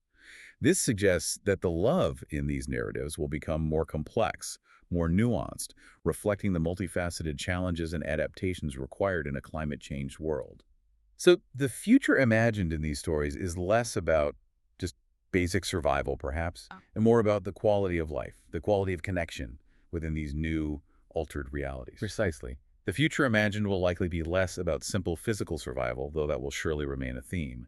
This suggests that the love in these narratives will become more complex, more nuanced, reflecting the multifaceted challenges and adaptations required in a climate-changed world. So the future imagined in these stories is less about just basic survival, perhaps, and more about the quality of life, the quality of connection within these new, altered realities. Precisely. The future imagined will likely be less about simple physical survival, though that will surely remain a theme,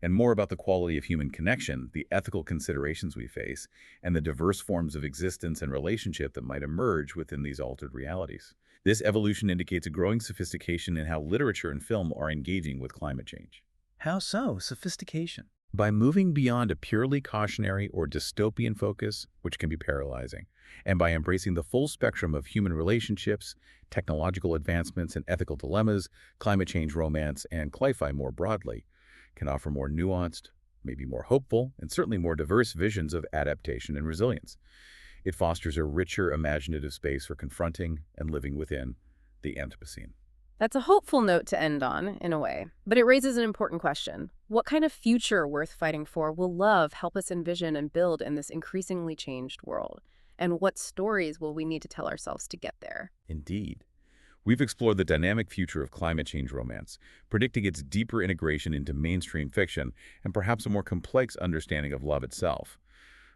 and more about the quality of human connection, the ethical considerations we face, and the diverse forms of existence and relationship that might emerge within these altered realities. This evolution indicates a growing sophistication in how literature and film are engaging with climate change. How so? Sophistication. By moving beyond a purely cautionary or dystopian focus, which can be paralyzing, and by embracing the full spectrum of human relationships, technological advancements, and ethical dilemmas, climate change romance and cli-fi more broadly can offer more nuanced, maybe more hopeful, and certainly more diverse visions of adaptation and resilience. It fosters a richer imaginative space for confronting and living within the Anthropocene. That's a hopeful note to end on, in a way. But it raises an important question. What kind of future worth fighting for will love help us envision and build in this increasingly changed world? And what stories will we need to tell ourselves to get there? Indeed. We've explored the dynamic future of climate change romance, predicting its deeper integration into mainstream fiction and perhaps a more complex understanding of love itself.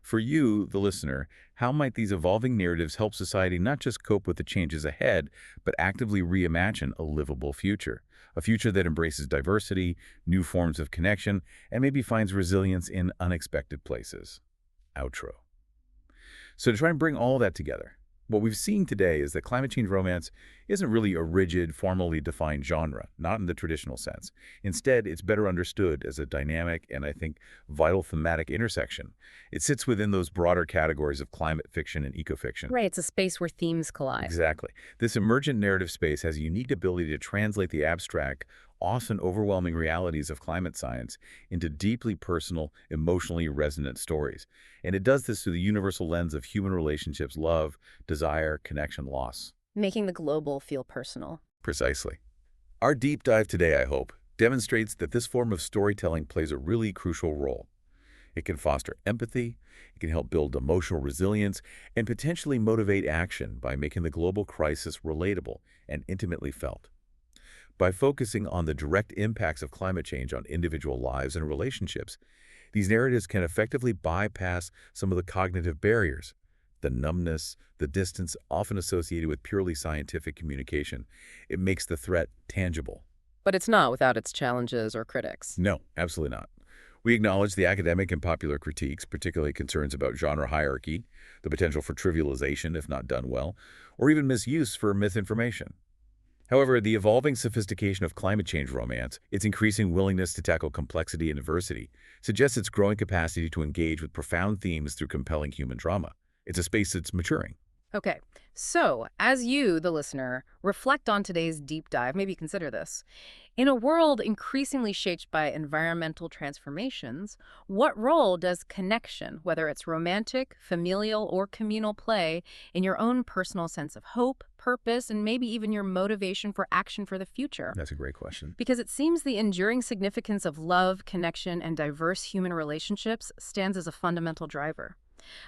For you, the listener, how might these evolving narratives help society not just cope with the changes ahead, but actively reimagine a livable future? A future that embraces diversity, new forms of connection, and maybe finds resilience in unexpected places. Outro. So to try and bring all that together, what we've seen today is that climate change romance isn't really a rigid, formally defined genre, not in the traditional sense. Instead, it's better understood as a dynamic and, I think, vital thematic intersection. It sits within those broader categories of climate fiction and ecofiction. Right, it's a space where themes collide. Exactly. This emergent narrative space has a unique ability to translate the abstract, often overwhelming realities of climate science into deeply personal, emotionally resonant stories. And it does this through the universal lens of human relationships, love, desire, connection, loss. Making the global feel personal. Precisely. Our deep dive today, I hope, demonstrates that this form of storytelling plays a really crucial role. It can foster empathy, it can help build emotional resilience, and potentially motivate action by making the global crisis relatable and intimately felt. By focusing on the direct impacts of climate change on individual lives and relationships, these narratives can effectively bypass some of the cognitive barriers, the numbness, the distance often associated with purely scientific communication. It makes the threat tangible. But it's not without its challenges or critics. No, absolutely not. We acknowledge the academic and popular critiques, particularly concerns about genre hierarchy, the potential for trivialization if not done well, or even misuse for misinformation. However, the evolving sophistication of climate change romance, its increasing willingness to tackle complexity and diversity, suggests its growing capacity to engage with profound themes through compelling human drama. It's a space that's maturing. Okay, so as you, the listener, reflect on today's deep dive, maybe consider this. In a world increasingly shaped by environmental transformations, what role does connection, whether it's romantic, familial, or communal, play in your own personal sense of hope, purpose, and maybe even your motivation for action for the future? That's a great question. Because it seems the enduring significance of love, connection, and diverse human relationships stands as a fundamental driver.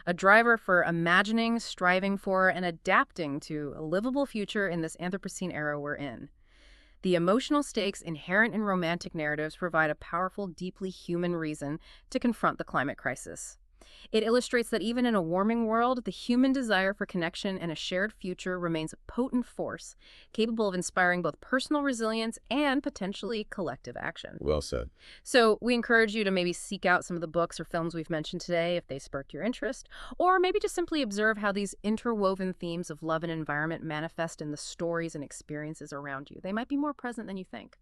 A driver for imagining, striving for, and adapting to a livable future in this Anthropocene era we're in. The emotional stakes inherent in romantic narratives provide a powerful, deeply human reason to confront the climate crisis. It illustrates that even in a warming world, the human desire for connection and a shared future remains a potent force, capable of inspiring both personal resilience and potentially collective action. Well said. So we encourage you to maybe seek out some of the books or films we've mentioned today if they sparked your interest, or maybe just simply observe how these interwoven themes of love and environment manifest in the stories and experiences around you. They might be more present than you think.